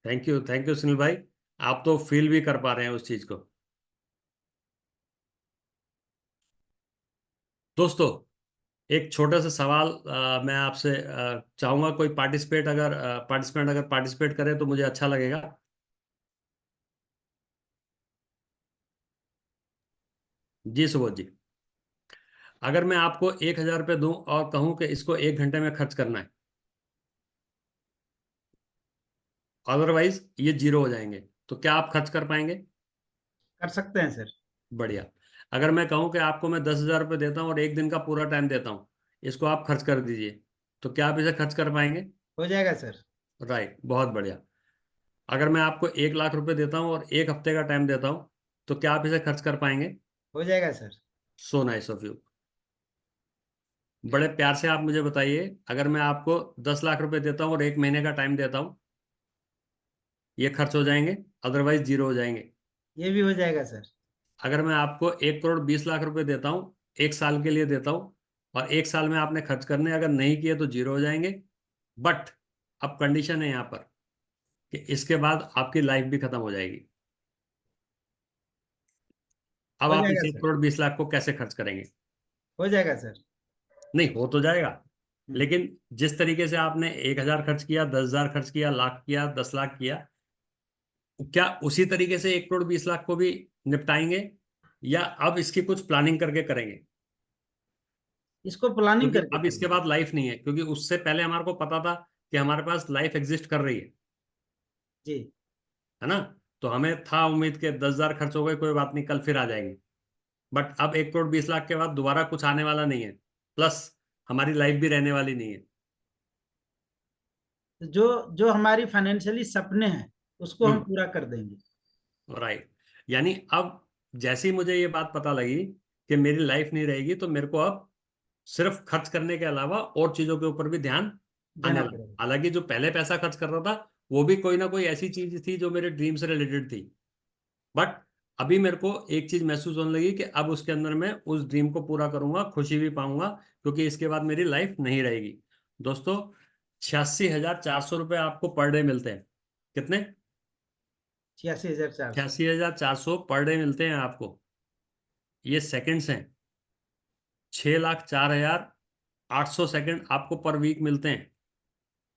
थैंक यू सुनील भाई, आप तो फील भी कर पा रहे हैं उस चीज को। दोस्तों एक छोटा सा सवाल मैं आपसे चाहूंगा, कोई पार्टिसिपेंट अगर पार्टिसिपेट करे तो मुझे अच्छा लगेगा। जी सुबोध जी, अगर मैं आपको 1,000 रुपये दूं और कहूं कि इसको 1 घंटे में खर्च करना है, अदरवाइज ये जीरो हो जाएंगे, तो क्या आप खर्च कर पाएंगे? कर सकते हैं सर। बढ़िया। अगर मैं कहूं कि आपको मैं 10,000 रुपये देता हूं और 1 दिन का पूरा टाइम देता हूं, इसको आप खर्च कर दीजिए, तो क्या आप इसे खर्च कर पाएंगे? हो जाएगा सर। राइट, बहुत बढ़िया। अगर मैं आपको 1 लाख रुपए देता हूँ और 1 हफ्ते का टाइम देता हूँ, तो क्या आप इसे खर्च कर पाएंगे? हो जाएगा sir. So nice of you. बड़े प्यार से आप मुझे बताइए, अगर मैं आपको 10 लाख रुपए देता हूँ और 1 महीने का टाइम देता हूँ, ये खर्च हो जाएंगे, अदरवाइज जीरो हो जाएंगे। ये भी हो जाएगा सर। अगर मैं आपको 1 करोड़ 20 लाख रुपए देता हूँ, 1 साल के लिए देता हूँ, और 1 साल में आपने खर्च करने अगर नहीं किए तो जीरो हो जाएंगे। बट अब कंडीशन है यहाँ पर कि इसके बाद आपकी लाइफ भी खत्म हो जाएगी। अब हो आप जाएगा इस एक सर। करोड़ बीस लाख को कैसे खर्च करेंगे? हो जाएगा सर। नहीं, हो तो जाएगा, हम्म। लेकिन जिस तरीके से आपने 1,000 खर्च किया, 10,000 खर्च किया, लाख किया, 10 लाख किया, क्या उसी तरीके से 1 करोड़ 20 लाख को भी निपटाएंगे, या अब इसकी कुछ प्लानिंग करके करेंगे? इसको प्लानिंग क्योंकि करके अब इसके करेंगे। बाद लाइफ नहीं है, क्योंकि उससे पहले हमारे को पता था कि हमारे पास लाइफ एग्जिस्ट कर रही जी। है ना? तो हमें था उम्मीद के 10,000 खर्च हो गए, कोई बात नहीं, कल फिर आ जाएंगे। बट अब 1 करोड़ 20 लाख के बाद दोबारा कुछ आने वाला नहीं है, प्लस हमारी लाइफ भी रहने वाली नहीं है। तो जो जो हमारी फाइनेंशियली सपने हैं उसको हम हम्म। पूरा कर देंगे। राइट। यानी अब जैसे ही मुझे ये बात पता लगी कि मेरी लाइफ नहीं रहेगी, तो मेरे को अब सिर्फ खर्च करने के अलावा और चीजों के ऊपर भी ध्यान आने देना लगा। पड़ेगा। हालांकि जो पहले पैसा खर्च कर रहा था वो भी कोई ना कोई ऐसी चीज थी जो मेरे ड्रीम से रिलेटेड थी, बट अभी मेरे को एक चीज महसूस होने लगी कि अब उसके अंदर मैं उस ड्रीम को पूरा करूंगा, खुशी भी पाऊंगा, क्योंकि इसके बाद मेरी लाइफ नहीं रहेगी। दोस्तों, 86,400 रुपये आपको पर डे मिलते हैं। कितने? 86,400। 86,400 पर डे मिलते हैं आपको। ये सेकंड्स हैं। 6,04,800 सेकंड आपको पर वीक मिलते हैं।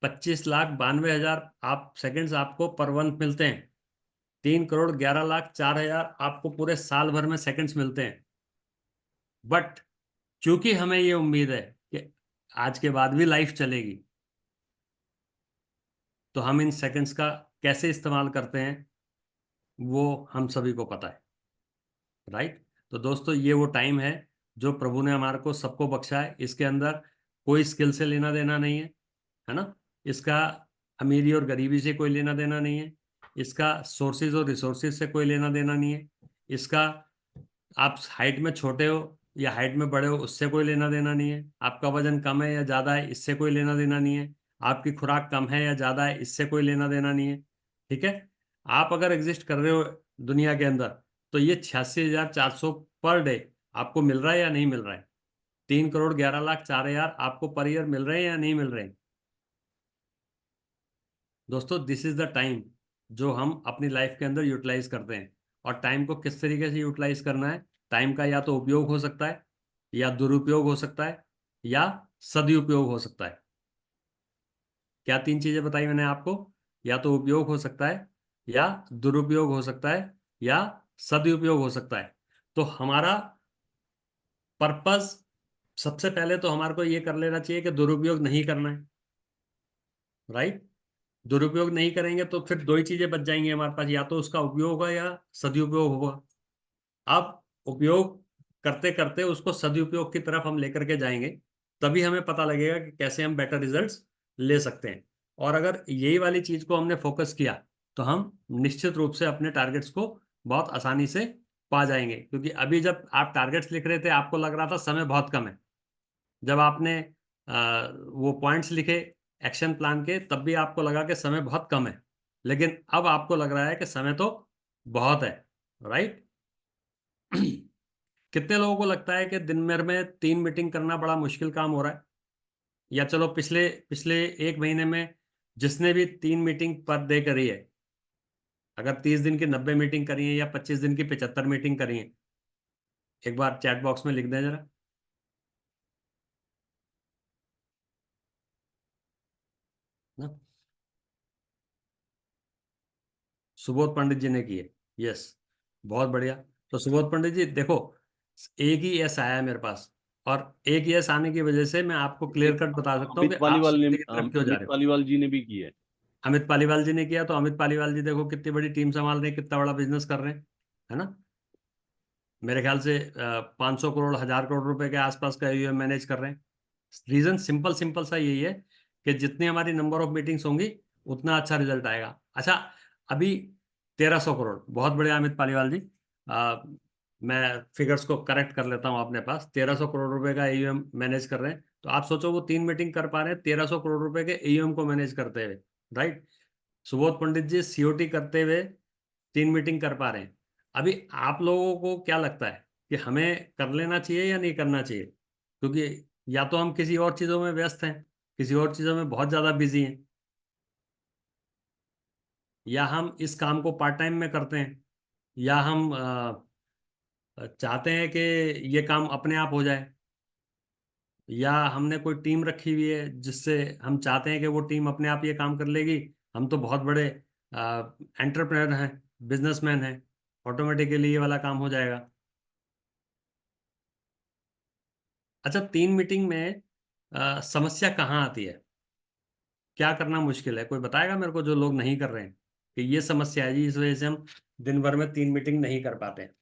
25,92,000 आप सेकंड्स आपको पर मंथ मिलते हैं। 3,11,04,000 आपको पूरे साल भर में सेकंड्स मिलते हैं। बट चूंकि हमें ये उम्मीद है कि आज के बाद भी लाइफ चलेगी, तो हम इन सेकंड्स का कैसे इस्तेमाल करते हैं वो हम सभी को पता है। राइट। तो दोस्तों, ये वो टाइम है जो प्रभु ने हमारे को सबको बख्शा है। इसके अंदर कोई स्किल से लेना देना नहीं है ना? इसका अमीरी और गरीबी से कोई लेना देना नहीं है। इसका सोर्सेज और रिसोर्सेज से कोई लेना देना नहीं है। इसका आप हाइट में छोटे हो या हाइट में बड़े हो उससे कोई लेना देना नहीं है। आपका वजन कम है या ज़्यादा है इससे कोई लेना देना नहीं है। आपकी खुराक कम है या ज़्यादा है इससे कोई लेना देना नहीं है। ठीक है? आप अगर एग्जिस्ट कर रहे हो दुनिया के अंदर, तो ये 86,400 पर डे आपको मिल रहा है या नहीं मिल रहा है? 3,11,04,000 आपको पर ईयर मिल रहे हैं या नहीं मिल रहे हैं? दोस्तों, दिस इज द टाइम जो हम अपनी लाइफ के अंदर यूटिलाइज करते हैं। और टाइम को किस तरीके से यूटिलाइज करना है? टाइम का या तो उपयोग हो सकता है, या दुरुपयोग हो सकता है, या सदुपयोग हो सकता है। क्या 3 चीजें बताई मैंने आपको? या तो उपयोग हो सकता है, या दुरुपयोग हो सकता है, या सदुपयोग हो सकता है। तो हमारा पर्पस, सबसे पहले तो हमारे को ये कर लेना चाहिए कि दुरुपयोग नहीं करना है। राइट। दुरुपयोग नहीं करेंगे तो फिर दो ही चीजें बच जाएंगी हमारे पास, या तो उसका उपयोग होगा या सदुपयोग होगा। अब उपयोग करते करते उसको सदुपयोग की तरफ हम लेकर के जाएंगे, तभी हमें पता लगेगा कि कैसे हम बेटर रिजल्ट्स ले सकते हैं। और अगर यही वाली चीज को हमने फोकस किया, तो हम निश्चित रूप से अपने टारगेट्स को बहुत आसानी से पा जाएंगे। क्योंकि अभी जब आप टारगेट्स लिख रहे थे आपको लग रहा था समय बहुत कम है। जब आपने वो पॉइंट्स लिखे एक्शन प्लान के, तब भी आपको लगा कि समय बहुत कम है, लेकिन अब आपको लग रहा है कि समय तो बहुत है। राइट। कितने लोगों को लगता है कि दिन भर में 3 मीटिंग करना बड़ा मुश्किल काम हो रहा है? या चलो पिछले पिछले 1 महीने में जिसने भी 3 मीटिंग पर डे करी है, अगर 30 दिन की 90 मीटिंग करी है या 25 दिन की 75 मीटिंग करी है, एक बार चैट बॉक्स में लिख दें जरा ना। सुबोध पंडित जी ने की है। यस, बहुत बढ़िया। तो सुबोध पंडित जी देखो, एक ही यस आया है मेरे पास, और एक यस आने की वजह से मैं आपको क्लियर कट बता सकता हूँ कि अमित आप पालीवाल ने सत्य की तरफ क्यों जा अमित रहे हो। पालीवाल जी ने भी की है। अमित पालीवाल जी ने किया, तो अमित पालीवाल जी देखो कितनी बड़ी टीम संभाल रहे हैं, कितना बड़ा बिजनेस कर रहे हैं, है ना? मेरे ख्याल से 500 करोड़ 1,000 करोड़ रुपए के आसपास का AUM मैनेज कर रहे हैं। रीजन सिंपल सिंपल सा यही है कि जितनी हमारी नंबर ऑफ मीटिंग्स होंगी उतना अच्छा रिजल्ट आएगा। अच्छा, अभी 1300 करोड़, बहुत बढ़िया अमित पालीवाल जी। मैं फिगर्स को करेक्ट कर लेता हूँ अपने पास। 1300 करोड़ रुपए का एयूएम मैनेज कर रहे हैं, तो आप सोचो वो 3 मीटिंग कर पा रहे हैं 1300 करोड़ रुपए के एयूएम को मैनेज करते हुए, राइट। सुबोध पंडित जी सीओटी करते हुए 3 मीटिंग कर पा रहे हैं। अभी आप लोगों को क्या लगता है कि हमें कर लेना चाहिए या नहीं करना चाहिए? क्योंकि या तो हम किसी और चीजों में व्यस्त हैं, किसी और चीजों में बहुत ज्यादा बिजी हैं, या हम इस काम को पार्ट टाइम में करते हैं, या हम चाहते हैं कि ये काम अपने आप हो जाए, या हमने कोई टीम रखी हुई है जिससे हम चाहते हैं कि वो टीम अपने आप ये काम कर लेगी। हम तो बहुत बड़े एंटरप्रेनर हैं, बिजनेसमैन हैं, ऑटोमेटिकली ये वाला काम हो जाएगा। अच्छा, 3 मीटिंग में समस्या कहाँ आती है? क्या करना मुश्किल है? कोई बताएगा मेरे को, जो लोग नहीं कर रहे हैं, कि ये समस्या है जी, इस वजह से हम दिन भर में 3 मीटिंग नहीं कर पाते हैं।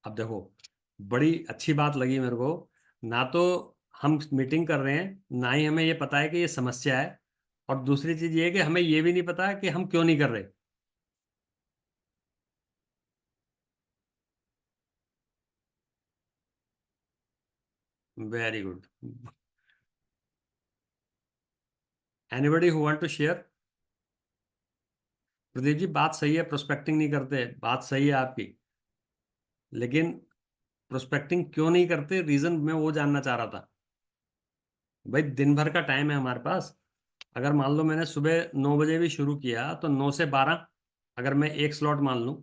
अब देखो, बड़ी अच्छी बात लगी मेरे को, ना तो हम मीटिंग कर रहे हैं, ना ही हमें ये पता है कि ये समस्या है, और दूसरी चीज ये है कि हमें ये भी नहीं पता कि हम क्यों नहीं कर रहे। Very good. Anybody who want to share? Pradeep ji, बात सही है, प्रोस्पेक्टिंग नहीं करते, बात सही है आपकी, लेकिन प्रोस्पेक्टिंग क्यों नहीं करते, रीजन मैं वो जानना चाह रहा था। भाई दिन भर का टाइम है हमारे पास। अगर मान लो मैंने सुबह 9 बजे भी शुरू किया, तो 9 से 12 अगर मैं एक स्लॉट मान लूँ,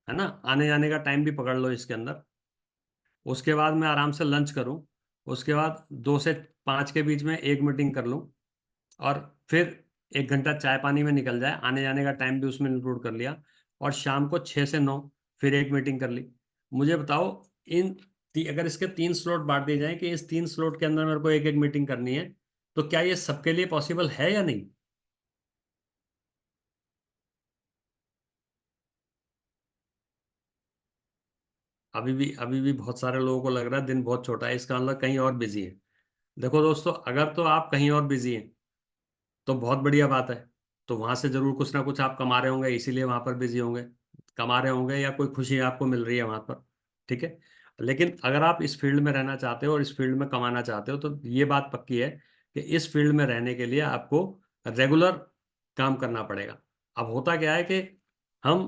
है ना, आने जाने का टाइम भी पकड़ लो इसके अंदर, उसके बाद मैं आराम से लंच करूँ, उसके बाद 2 से 5 के बीच में एक मीटिंग कर लूँ, और फिर 1 घंटा चाय पानी में निकल जाए, आने जाने का टाइम भी उसमें इंक्लूड कर लिया, और शाम को 6 से 9 फिर एक मीटिंग कर ली। मुझे बताओ, अगर इसके 3 स्लॉट बांट दिए जाएं कि इस 3 स्लॉट के अंदर मेरे को एक एक मीटिंग करनी है, तो क्या ये सबके लिए पॉसिबल है या नहीं? अभी भी बहुत सारे लोगों को लग रहा है दिन बहुत छोटा है, इसका मतलब कहीं और बिजी है। देखो दोस्तों, अगर तो आप कहीं और बिजी हैं तो बहुत बढ़िया बात है, तो वहां से जरूर कुछ ना कुछ आप कमा रहे होंगे, इसीलिए वहां पर बिजी होंगे, कमा रहे होंगे, या कोई खुशी आपको मिल रही है वहां पर, ठीक है। लेकिन अगर आप इस फील्ड में रहना चाहते हो और इस फील्ड में कमाना चाहते हो, तो ये बात पक्की है कि इस फील्ड में रहने के लिए आपको रेगुलर काम करना पड़ेगा। अब होता क्या है कि हम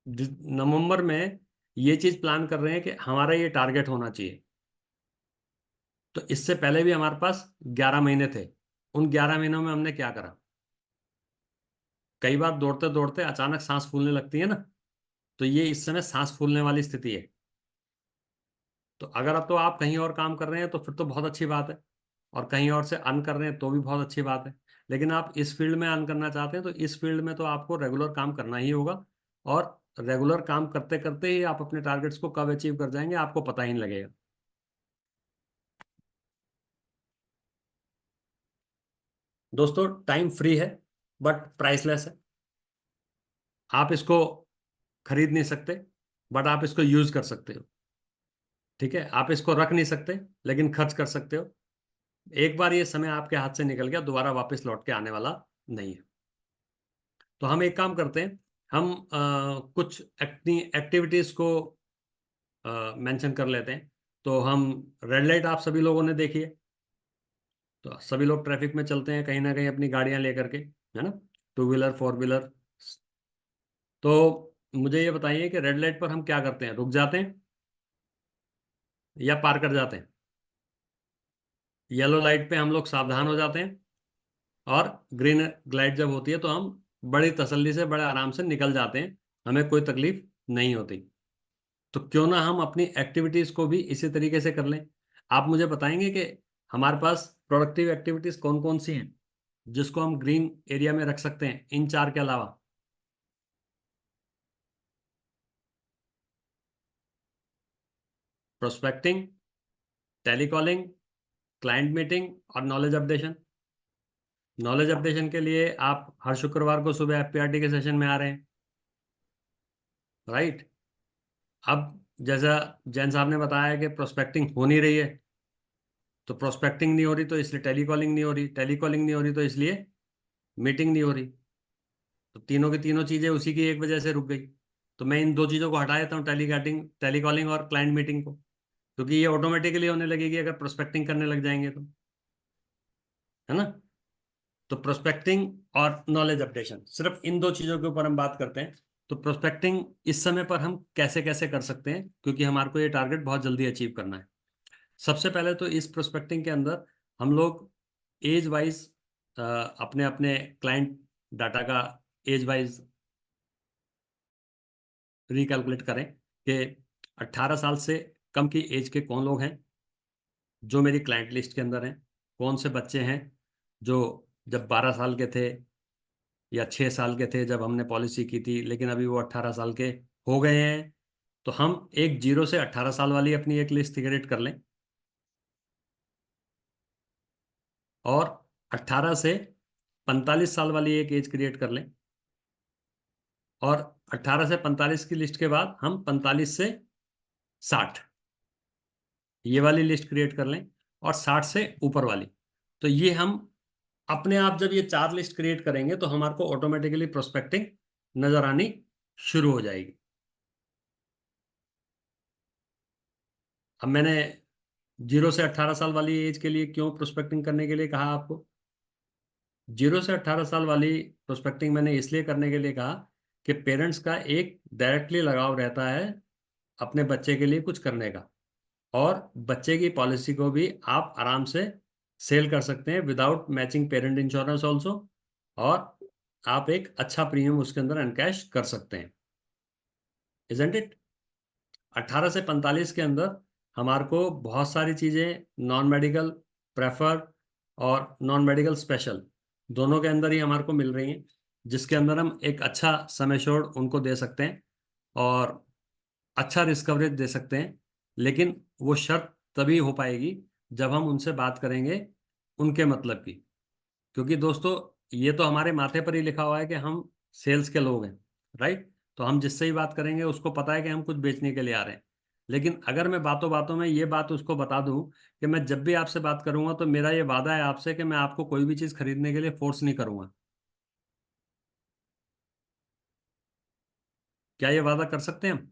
नवंबर में ये चीज प्लान कर रहे हैं कि हमारा ये टारगेट होना चाहिए, तो इससे पहले भी हमारे पास 11 महीने थे। उन 11 महीनों में हमने क्या करा? कई बार दौड़ते दौड़ते अचानक सांस फूलने लगती है ना, तो ये इस समय सांस फूलने वाली स्थिति है। तो अगर अब तो आप कहीं और काम कर रहे हैं तो फिर तो बहुत अच्छी बात है, और कहीं और से अर्न कर रहे हैं तो भी बहुत अच्छी बात है। लेकिन आप इस फील्ड में अर्न करना चाहते हैं, तो इस फील्ड में तो आपको रेगुलर काम करना ही होगा, और रेगुलर काम करते करते ही आप अपने टारगेट्स को कब अचीव कर जाएंगे आपको पता ही नहीं लगेगा। दोस्तों, टाइम फ्री है बट प्राइसलेस है। आप इसको खरीद नहीं सकते, बट आप इसको यूज कर सकते हो, ठीक है। आप इसको रख नहीं सकते, लेकिन खर्च कर सकते हो। एक बार ये समय आपके हाथ से निकल गया, दोबारा वापस लौट के आने वाला नहीं है। तो हम एक काम करते हैं, हम कुछ एक्टिविटीज को मेंशन कर लेते हैं। तो हम रेड लाइट आप सभी लोगों ने देखी है, तो सभी लोग ट्रैफिक में चलते हैं कहीं ना कहीं अपनी गाड़ियां लेकर के, है ना, टू व्हीलर, फोर व्हीलर। तो मुझे ये बताइए कि रेड लाइट पर हम क्या करते हैं? रुक जाते हैं या पार कर जाते हैं? येलो लाइट पे हम लोग सावधान हो जाते हैं, और ग्रीन लाइट जब होती है तो हम बड़ी तसल्ली से, बड़े आराम से निकल जाते हैं, हमें कोई तकलीफ नहीं होती। तो क्यों ना हम अपनी एक्टिविटीज को भी इसी तरीके से कर लें। आप मुझे बताएंगे कि हमारे पास प्रोडक्टिव एक्टिविटीज कौन कौन सी हैं जिसको हम ग्रीन एरिया में रख सकते हैं, इन 4 के अलावा? प्रोस्पेक्टिंग, टेलीकॉलिंग, क्लाइंट मीटिंग, और नॉलेज अपडेशन। नॉलेज अपडेशन के लिए आप हर शुक्रवार को सुबह एफपीआरटी के सेशन में आ रहे हैं, राइट। अब जैसा जैन साहब ने बताया कि प्रोस्पेक्टिंग हो नहीं रही है, तो प्रोस्पेक्टिंग नहीं हो रही तो इसलिए टेलीकॉलिंग नहीं हो रही, टेलीकॉलिंग नहीं हो रही तो इसलिए मीटिंग नहीं हो रही। तो तीनों की तीनों चीजें उसी की एक वजह से रुक गई। तो मैं इन दो चीजों को हटा देता हूँ, टेलीकॉलिंग और क्लाइंट मीटिंग को, क्योंकि ये ऑटोमेटिकली होने लगेगी अगर प्रोस्पेक्टिंग करने लग जाएंगे तो, है ना। तो प्रोस्पेक्टिंग और नॉलेज अपडेशन, सिर्फ इन दो चीजों के ऊपर हम बात करते हैं। तो प्रोस्पेक्टिंग इस समय पर हम कैसे कैसे कर सकते हैं, क्योंकि हमारे को ये टारगेट बहुत जल्दी अचीव करना है। सबसे पहले तो इस प्रोस्पेक्टिंग के अंदर हम लोग एज वाइज अपने अपने क्लाइंट डाटा का एज वाइज रिकैलकुलेट करें कि 18 साल से कम की एज के कौन लोग हैं जो मेरी क्लाइंट लिस्ट के अंदर हैं, कौन से बच्चे हैं जो जब 12 साल के थे या 6 साल के थे जब हमने पॉलिसी की थी, लेकिन अभी वो 18 साल के हो गए हैं। तो हम एक 0 से 18 साल वाली अपनी एक लिस्ट क्रिएट कर लें, और 18 से 45 साल वाली एक एज क्रिएट कर लें, और 18 से 45 की लिस्ट के बाद हम 45 से 60 ये वाली लिस्ट क्रिएट कर लें, और 60 से ऊपर वाली। तो ये हम अपने आप जब ये 4 लिस्ट क्रिएट करेंगे तो हमारे को ऑटोमेटिकली प्रोस्पेक्टिंग नजर आनी शुरू हो जाएगी। अब मैंने 0 से 18 साल वाली एज के लिए क्यों प्रोस्पेक्टिंग करने के लिए कहा आपको? 0 से 18 साल वाली प्रोस्पेक्टिंग मैंने इसलिए करने के लिए कहा कि पेरेंट्स का एक डायरेक्टली लगाव रहता है अपने बच्चे के लिए कुछ करने का, और बच्चे की पॉलिसी को भी आप आराम से सेल कर सकते हैं without matching parent insurance also, और आप एक अच्छा प्रीमियम उसके अंदर एनकैश कर सकते हैं, इजंट इट। 18 से 45 के अंदर हमारे को बहुत सारी चीज़ें नॉन मेडिकल प्रेफर और नॉन मेडिकल स्पेशल दोनों के अंदर ही हमारे को मिल रही हैं, जिसके अंदर हम एक अच्छा सम एश्योर्ड उनको दे सकते हैं और अच्छा रिस्क कवरेज दे सकते हैं। लेकिन वो शर्त तभी हो पाएगी जब हम उनसे बात करेंगे उनके मतलब की, क्योंकि दोस्तों ये तो हमारे माथे पर ही लिखा हुआ है कि हम सेल्स के लोग हैं, राइट। तो हम जिससे ही बात करेंगे उसको पता है कि हम कुछ बेचने के लिए आ रहे हैं। लेकिन अगर मैं बातों बातों में ये बात उसको बता दूं कि मैं जब भी आपसे बात करूंगा तो मेरा ये वादा है आपसे कि मैं आपको कोई भी चीज़ खरीदने के लिए फोर्स नहीं करूंगा, क्या ये वादा कर सकते हैं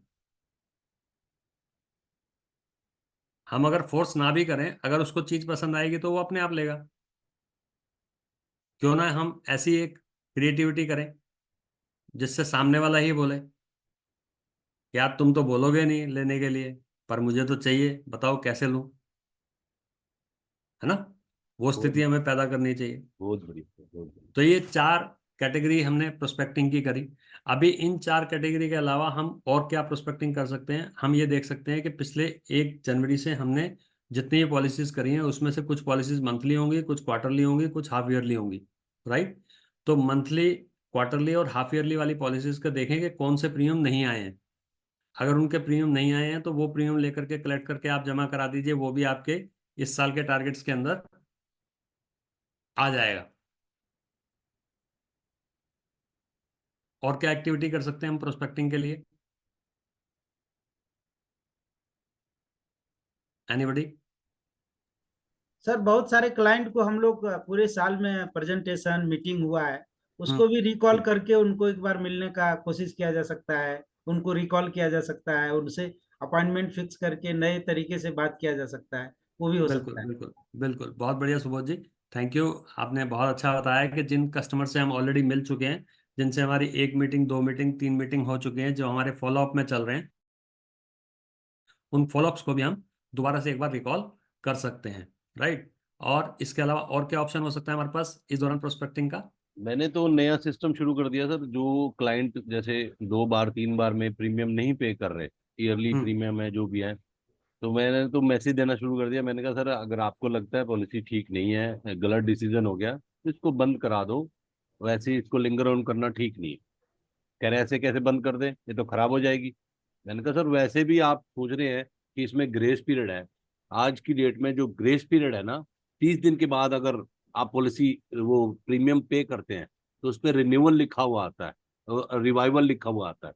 हम अगर फोर्स ना भी करें, अगर उसको चीज़ पसंद आएगी तो वो अपने आप लेगा। क्यों ना हम ऐसी एक क्रिएटिविटी करें जिससे सामने वाला ही बोले, यार तुम तो बोलोगे नहीं लेने के लिए, पर मुझे तो चाहिए, बताओ कैसे लूं, है ना। वो बहुत स्थिति हमें पैदा करनी चाहिए। बहुत बढ़िया, बहुत बढ़िया। तो ये 4 कैटेगरी हमने प्रोस्पेक्टिंग की करी। अभी इन 4 कैटेगरी के अलावा हम और क्या प्रोस्पेक्टिंग कर सकते हैं? हम ये देख सकते हैं कि पिछले 1 जनवरी से हमने जितनी पॉलिसीज करी हैं उसमें से कुछ पॉलिसीज मंथली होंगी, कुछ क्वार्टरली होंगी, कुछ हाफ ईयरली होंगी, राइट। तो मंथली, क्वार्टरली और हाफ ईयरली वाली पॉलिसीज का देखें कि कौन से प्रीमियम नहीं आए हैं। अगर उनके प्रीमियम नहीं आए हैं तो वो प्रीमियम लेकर के कलेक्ट करके आप जमा करा दीजिए, वो भी आपके इस साल के टारगेट्स के अंदर आ जाएगा। और क्या एक्टिविटी कर सकते हैं हम प्रोस्पेक्टिंग के लिए? एनीबडी? सर बहुत सारे क्लाइंट को हम लोग पूरे साल में प्रेजेंटेशन मीटिंग हुआ है, उसको भी रिकॉल करके उनको एक बार मिलने का कोशिश किया जा सकता है, उनको रिकॉल किया जा सकता है, उनसे अपॉइंटमेंट फिक्स करके नए तरीके से बात किया जा सकता है, वो भी हो बिल्कुल सकता है। बिल्कुल बिल्कुल, बहुत बढ़िया सुबोध जी, थैंक यू। आपने बहुत अच्छा बताया कि जिन कस्टमर से हम ऑलरेडी मिल चुके हैं, जिनसे हमारी 1 मीटिंग, 2 मीटिंग, 3 मीटिंग हो चुकी हैं, जो हमारे फॉलोअप में चल रहे हैं, उन फॉलोअप्स को भी हम दोबारा से एक बार रिकॉल कर सकते हैं, राइट। और इसके अलावा और क्या ऑप्शन हो सकता है हमारे पास इस दौरान प्रोस्पेक्टिंग का? मैंने तो नया सिस्टम शुरू कर दिया सर, जो क्लाइंट जैसे 2 बार 3 बार में प्रीमियम नहीं पे कर रहे, ईयरली हम्म प्रीमियम है जो भी है, तो मैंने तो मैसेज देना शुरू कर दिया। मैंने कहा सर अगर आपको लगता है पॉलिसी ठीक नहीं है, गलत डिसीजन हो गया, तो इसको बंद करा दो, वैसे ही इसको लिंगर ऑन करना ठीक नहीं है। कह रहे ऐसे कैसे बंद कर दें, ये तो खराब हो जाएगी। मैंने कहा सर वैसे भी आप सोच रहे हैं कि इसमें ग्रेस पीरियड है, आज की डेट में जो ग्रेस पीरियड है ना, 30 दिन के बाद अगर आप पॉलिसी वो प्रीमियम पे करते हैं तो उस पर रिन्यूअल लिखा हुआ आता है, रिवाइवल लिखा हुआ आता है।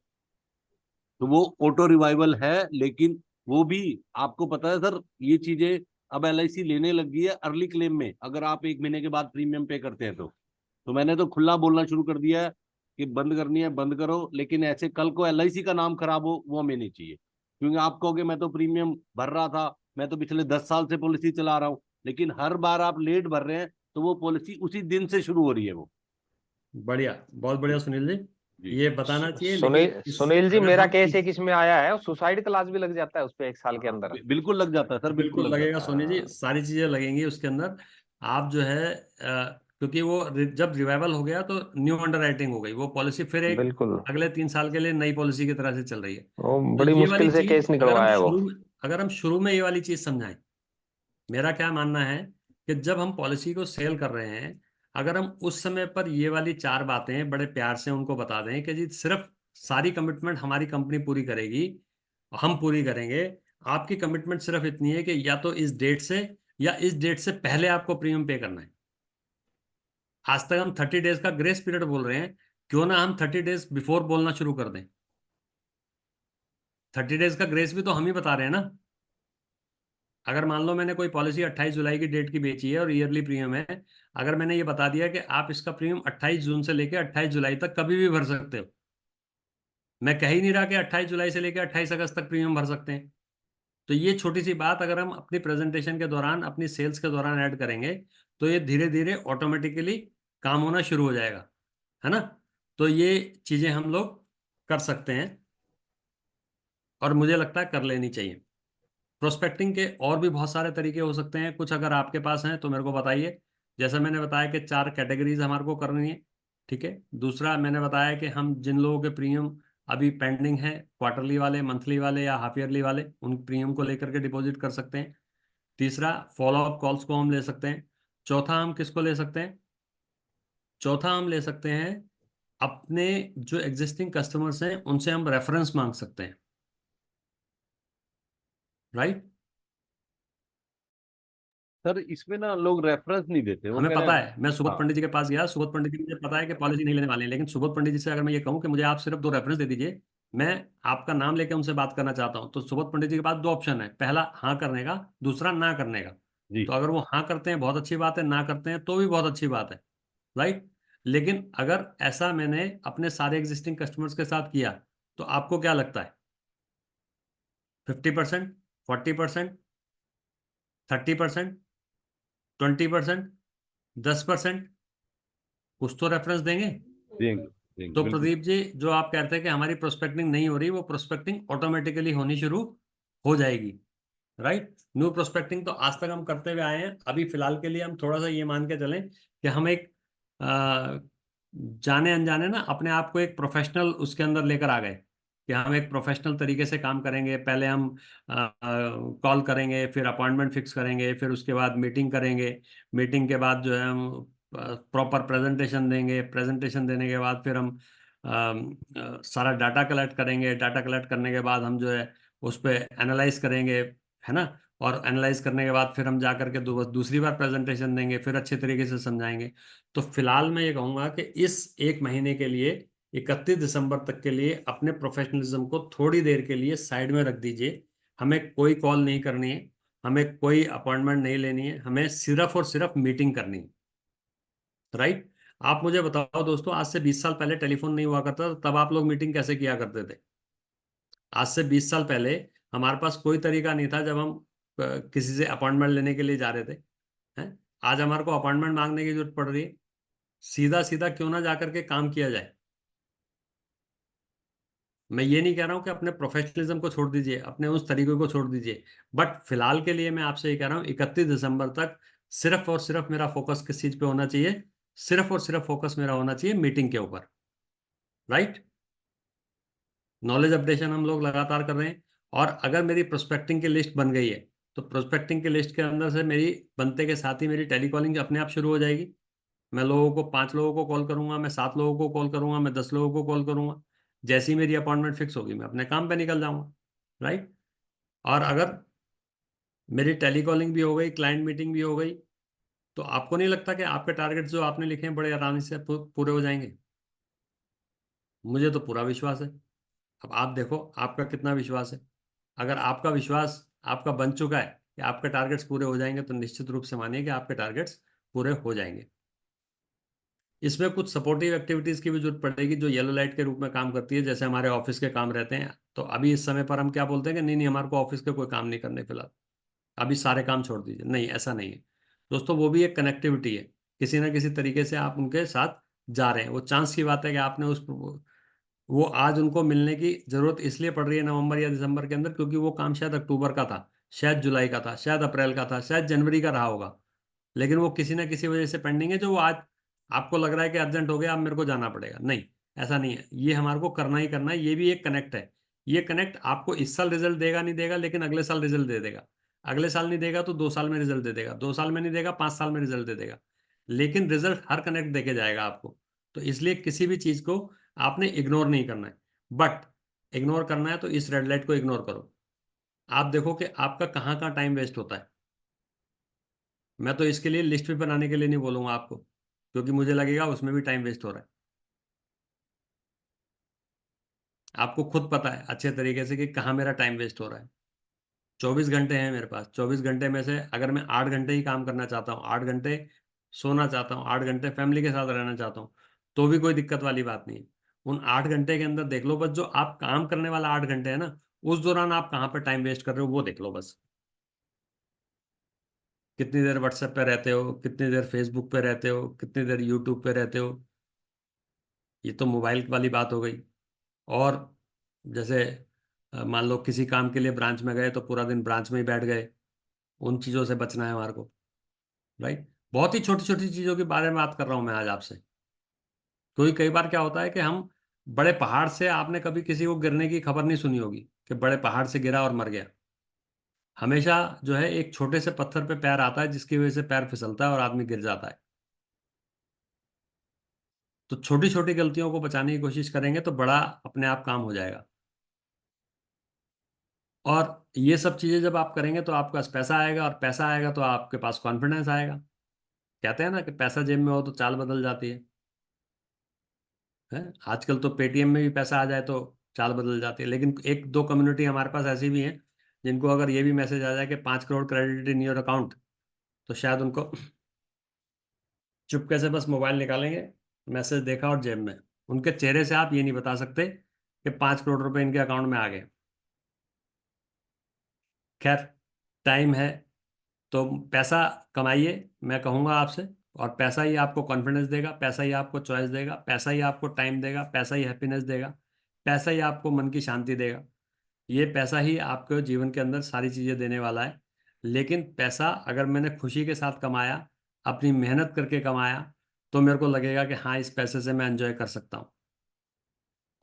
तो वो ऑटो रिवाइवल है, लेकिन वो भी आपको पता है सर, ये चीजें अब LIC लेने लग गई है अर्ली क्लेम में, अगर आप 1 महीने के बाद प्रीमियम पे करते हैं तो मैंने तो खुला बोलना शुरू कर दिया है कि बंद करनी है बंद करो, लेकिन ऐसे कल को LIC का नाम खराब हो वो हमें नहीं चाहिए। क्योंकि आप कहोगे मैं तो प्रीमियम भर रहा था, मैं तो पिछले 10 साल से पॉलिसी चला रहा हूँ, लेकिन हर बार आप लेट भर रहे हैं तो वो पॉलिसी उसी दिन से शुरू हो रही है वो। बढ़िया, बहुत बढ़िया सुनील जी, जी। ये बताना चाहिए। सुनील लेकिन सुनील जी, अगर मेरा हम केस एक इसमें आया है, सुसाइड क्लास भी लग जाता है उस पे 1 साल के अंदर। बिल्कुल लग जाता है सर, बिल्कुल बिल्कुल लग लगेगा जाता है। सोनी जी, सारी चीजें लगेंगी उसके अंदर। आप जो है क्योंकि वो जब रिवाइवल हो गया तो न्यू अंडरराइटिंग हो गई, वो पॉलिसी फिर एक बिल्कुल, अगले 3 साल के लिए नई पॉलिसी की तरह से चल रही है। वो तो बड़ी ये वाली मुश्किल से चीज केस निकलवाया है वो। अगर हम शुरू में ये वाली चीज समझाएं, मेरा क्या मानना है कि जब हम पॉलिसी को सेल कर रहे हैं, अगर हम उस समय पर ये वाली 4 बातें बड़े प्यार से उनको बता दें कि जी सिर्फ सारी कमिटमेंट हमारी कंपनी पूरी करेगी, हम पूरी करेंगे, आपकी कमिटमेंट सिर्फ इतनी है कि या तो इस डेट से या इस डेट से पहले आपको प्रीमियम पे करना है। आज तक हम 30 डेज का ग्रेस पीरियड बोल रहे हैं, क्यों ना हम 30 डेज बिफोर बोलना शुरू कर दें। 30 डेज का ग्रेस भी तो हम ही बता रहे हैं ना। अगर मान लो मैंने कोई पॉलिसी 28 जुलाई की डेट की बेची है और ईयरली प्रीमियम है, अगर मैंने ये बता दिया कि आप इसका प्रीमियम 28 जून से लेकर 28 जुलाई तक कभी भी भर सकते हो, मैं कह ही नहीं रहा कि 28 जुलाई से लेकर 28 अगस्त तक प्रीमियम भर सकते हैं। तो ये छोटी सी बात अगर हम अपनी प्रेजेंटेशन के दौरान, अपनी सेल्स के दौरान ऐड करेंगे, तो ये धीरे धीरे ऑटोमेटिकली काम होना शुरू हो जाएगा, है ना। तो ये चीजें हम लोग कर सकते हैं और मुझे लगता है कर लेनी चाहिए। प्रोस्पेक्टिंग के और भी बहुत सारे तरीके हो सकते हैं, कुछ अगर आपके पास हैं तो मेरे को बताइए। जैसे मैंने बताया कि 4 कैटेगरीज हमारे को करनी है, ठीक है। दूसरा मैंने बताया कि हम जिन लोगों के प्रीमियम अभी पेंडिंग है, क्वार्टरली वाले, मंथली वाले या हाफ ईयरली वाले, उन प्रीमियम को लेकर के डिपॉजिट कर सकते हैं। तीसरा, फॉलो अप कॉल्स को हम ले सकते हैं। चौथा, हम किसको ले सकते हैं? चौथा हम ले सकते हैं अपने जो एग्जिस्टिंग कस्टमर्स हैं उनसे हम रेफरेंस मांग सकते हैं, राइट। सर इसमें ना लोग रेफरेंस नहीं देते, वो हमें कह रहे पता हैं। है, मैं सुबोध हाँ पंडित जी के पास गया, सुबोध पंडित जी मुझे पता है कि पॉलिसी नहीं लेने वाले हैं, लेकिन सुबोध पंडित जी से अगर मैं ये कहूँ कि मुझे आप सिर्फ 2 रेफरेंस दे दीजिए, मैं आपका नाम लेके उनसे बात करना चाहता हूँ, तो सुबोध पंडित जी के पास 2 ऑप्शन है, पहला हाँ करने का, दूसरा ना करने का। जी। तो अगर वो हाँ करते हैं बहुत अच्छी बात है, ना करते हैं तो भी बहुत अच्छी बात है, राइट। लेकिन अगर ऐसा मैंने अपने सारे एग्जिस्टिंग कस्टमर्स के साथ किया, तो आपको क्या लगता है? 50%, 40%, 30%, 20%, 10%? कुछ तो रेफरेंस देंगे। देंगे देंगे तो बिल्कुल। प्रदीप जी, जो आप कहते हैं कि हमारी प्रोस्पेक्टिंग नहीं हो रही, वो प्रोस्पेक्टिंग ऑटोमेटिकली होनी शुरू हो जाएगी, राइट। न्यू प्रोस्पेक्टिंग तो आज तक हम करते हुए आए हैं, अभी फिलहाल के लिए हम थोड़ा सा ये मान के चलें कि हम एक जाने अनजाने ना अपने आप को एक प्रोफेशनल उसके अंदर लेकर आ गए कि हम एक प्रोफेशनल तरीके से काम करेंगे। पहले हम कॉल करेंगे, फिर अपॉइंटमेंट फिक्स करेंगे, फिर उसके बाद मीटिंग करेंगे, मीटिंग के बाद जो है हम प्रॉपर प्रेजेंटेशन देंगे, प्रेजेंटेशन देने के बाद फिर हम सारा डाटा कलेक्ट करेंगे, डाटा कलेक्ट करने के बाद हम जो है उस पर एनालाइज करेंगे, है ना। और एनालाइज करने के बाद फिर हम जा करके दूसरी बार प्रेजेंटेशन देंगे, फिर अच्छे तरीके से समझाएंगे। तो फिलहाल मैं ये कहूँगा कि इस 1 महीने के लिए, 31 दिसंबर तक के लिए, अपने प्रोफेशनलिज्म को थोड़ी देर के लिए साइड में रख दीजिए। हमें कोई कॉल नहीं करनी है, हमें कोई अपॉइंटमेंट नहीं लेनी है, हमें सिर्फ और सिर्फ मीटिंग करनी है, राइट। आप मुझे बताओ दोस्तों, आज से 20 साल पहले टेलीफोन नहीं हुआ करता था, तब आप लोग मीटिंग कैसे किया करते थे? आज से 20 साल पहले हमारे पास कोई तरीका नहीं था जब हम किसी से अपॉइंटमेंट लेने के लिए जा रहे थे, हैं। आज हमारे को अपॉइंटमेंट मांगने की जरूरत पड़ रही है। सीधा सीधा क्यों ना जाकर के काम किया जाए। मैं ये नहीं कह रहा हूं कि अपने प्रोफेशनलिज्म को छोड़ दीजिए, अपने उस तरीके को छोड़ दीजिए, बट फिलहाल के लिए मैं आपसे ये कह रहा हूँ 31 दिसंबर तक सिर्फ और सिर्फ मेरा फोकस किस चीज पे होना चाहिए? सिर्फ और सिर्फ फोकस मेरा होना चाहिए मीटिंग के ऊपर, राइट। नॉलेज अपडेशन हम लोग लगातार कर रहे हैं। और अगर मेरी प्रोस्पेक्टिंग की लिस्ट बन गई है, तो प्रोस्पेक्टिंग की लिस्ट के अंदर से मेरी बनते के साथ ही मेरी टेलीकॉलिंग अपने आप शुरू हो जाएगी। मैं लोगों को 5 लोगों को कॉल करूंगा, मैं 7 लोगों को कॉल करूंगा, मैं 10 लोगों को कॉल करूंगा। जैसी मेरी अपॉइंटमेंट फिक्स होगी, मैं अपने काम पे निकल जाऊंगा, राइट। और अगर मेरी टेलीकॉलिंग भी हो गई, क्लाइंट मीटिंग भी हो गई, तो आपको नहीं लगता कि आपके टारगेट जो आपने लिखे हैं बड़े आराम से पूरे हो जाएंगे? मुझे तो पूरा विश्वास है। अब आप देखो आपका कितना विश्वास है। अगर आपका विश्वास आपका बन चुका है कि आपके टारगेट्स पूरे हो जाएंगे, तो निश्चित रूप से मानिए कि आपके टारगेट्स पूरे हो जाएंगे। इसमें कुछ सपोर्टिव एक्टिविटीज की भी जरूरत पड़ेगी जो येलो लाइट के रूप में काम करती है, जैसे हमारे ऑफिस के काम रहते हैं। तो अभी इस समय पर हम क्या बोलते हैं कि नहीं नहीं, हमारे को ऑफिस के कोई काम नहीं करने फिलहाल, अभी सारे काम छोड़ दीजिए। नहीं, ऐसा नहीं है दोस्तों, वो भी एक कनेक्टिविटी है। किसी ना किसी तरीके से आप उनके साथ जा रहे हैं। वो चांस की बात है कि आपने वो आज उनको मिलने की जरूरत इसलिए पड़ रही है नवंबर या दिसंबर के अंदर, क्योंकि वो काम शायद अक्टूबर का था, शायद जुलाई का था, शायद अप्रैल का था, शायद जनवरी का रहा होगा, लेकिन वो किसी ना किसी वजह से पेंडिंग है, जो वो आज आपको लग रहा है कि अर्जेंट हो गया, अब मेरे को जाना पड़ेगा। नहीं, ऐसा नहीं है, ये हमारे को करना ही करना है। ये भी एक कनेक्ट है। ये कनेक्ट आपको इस साल रिजल्ट देगा नहीं देगा, लेकिन अगले साल रिजल्ट दे देगा। अगले साल नहीं देगा तो 2 साल में रिजल्ट दे देगा, 2 साल में नहीं देगा 5 साल में रिजल्ट दे देगा, लेकिन रिजल्ट हर कनेक्ट देके जाएगा आपको। तो इसलिए किसी भी चीज को आपने इग्नोर नहीं करना है। बट इग्नोर करना है तो इस रेड लाइट को इग्नोर करो। आप देखो कि आपका कहाँ कहाँ टाइम वेस्ट होता है। मैं तो इसके लिए लिस्ट भी बनाने के लिए नहीं बोलूंगा आपको, क्योंकि मुझे लगेगा उसमें भी टाइम वेस्ट हो रहा है। आपको खुद पता है अच्छे तरीके से कि कहाँ मेरा टाइम वेस्ट हो रहा है। 24 घंटे हैं मेरे पास, 24 घंटे में से अगर मैं 8 घंटे ही काम करना चाहता हूँ, 8 घंटे सोना चाहता हूँ, 8 घंटे फैमिली के साथ रहना चाहता हूँ, तो भी कोई दिक्कत वाली बात नहीं है। उन 8 घंटे के अंदर देख लो बस, जो आप काम करने वाला 8 घंटे है ना, उस दौरान आप कहाँ पर टाइम वेस्ट कर रहे हो वो देख लो बस। कितनी देर व्हाट्सएप पे रहते हो, कितनी देर फेसबुक पे रहते हो, कितनी देर यूट्यूब पे रहते हो। ये तो मोबाइल वाली बात हो गई। और जैसे मान लो किसी काम के लिए ब्रांच में गए तो पूरा दिन ब्रांच में ही बैठ गए, उन चीज़ों से बचना है हमारे को। राइट, बहुत ही छोटी छोटी चीज़ों के बारे में बात कर रहा हूँ मैं आज आपसे। क्योंकि कई बार क्या होता है कि हम बड़े पहाड़ से, आपने कभी किसी को गिरने की खबर नहीं सुनी होगी कि बड़े पहाड़ से गिरा और मर गया। हमेशा जो है एक छोटे से पत्थर पे पैर आता है, जिसकी वजह से पैर फिसलता है और आदमी गिर जाता है। तो छोटी छोटी गलतियों को बचाने की कोशिश करेंगे तो बड़ा अपने आप काम हो जाएगा। और ये सब चीजें जब आप करेंगे तो आपके पास पैसा आएगा, और पैसा आएगा तो आपके पास कॉन्फिडेंस आएगा। कहते हैं ना कि पैसा जेब में हो तो चाल बदल जाती है। आजकल तो पेटीएम में भी पैसा आ जाए तो चाल बदल जाती है। लेकिन एक दो कम्युनिटी हमारे पास ऐसी भी है जिनको अगर ये भी मैसेज आ जाए कि 5 crore credit in your account, तो शायद उनको चुपके से बस मोबाइल निकालेंगे, मैसेज देखा और जेब में। उनके चेहरे से आप ये नहीं बता सकते कि 5 करोड़ रुपए इनके अकाउंट में आ गए। खैर, टाइम है तो पैसा कमाइए, मैं कहूँगा आपसे। और पैसा ही आपको कॉन्फिडेंस देगा, पैसा ही आपको चॉइस देगा, पैसा ही आपको टाइम देगा, पैसा ही हैप्पीनेस देगा, पैसा ही आपको मन की शांति देगा। ये पैसा ही आपको जीवन के अंदर सारी चीज़ें देने वाला है। लेकिन पैसा अगर मैंने खुशी के साथ कमाया, अपनी मेहनत करके कमाया, तो मेरे को लगेगा कि हाँ, इस पैसे से मैं एंजॉय कर सकता हूँ।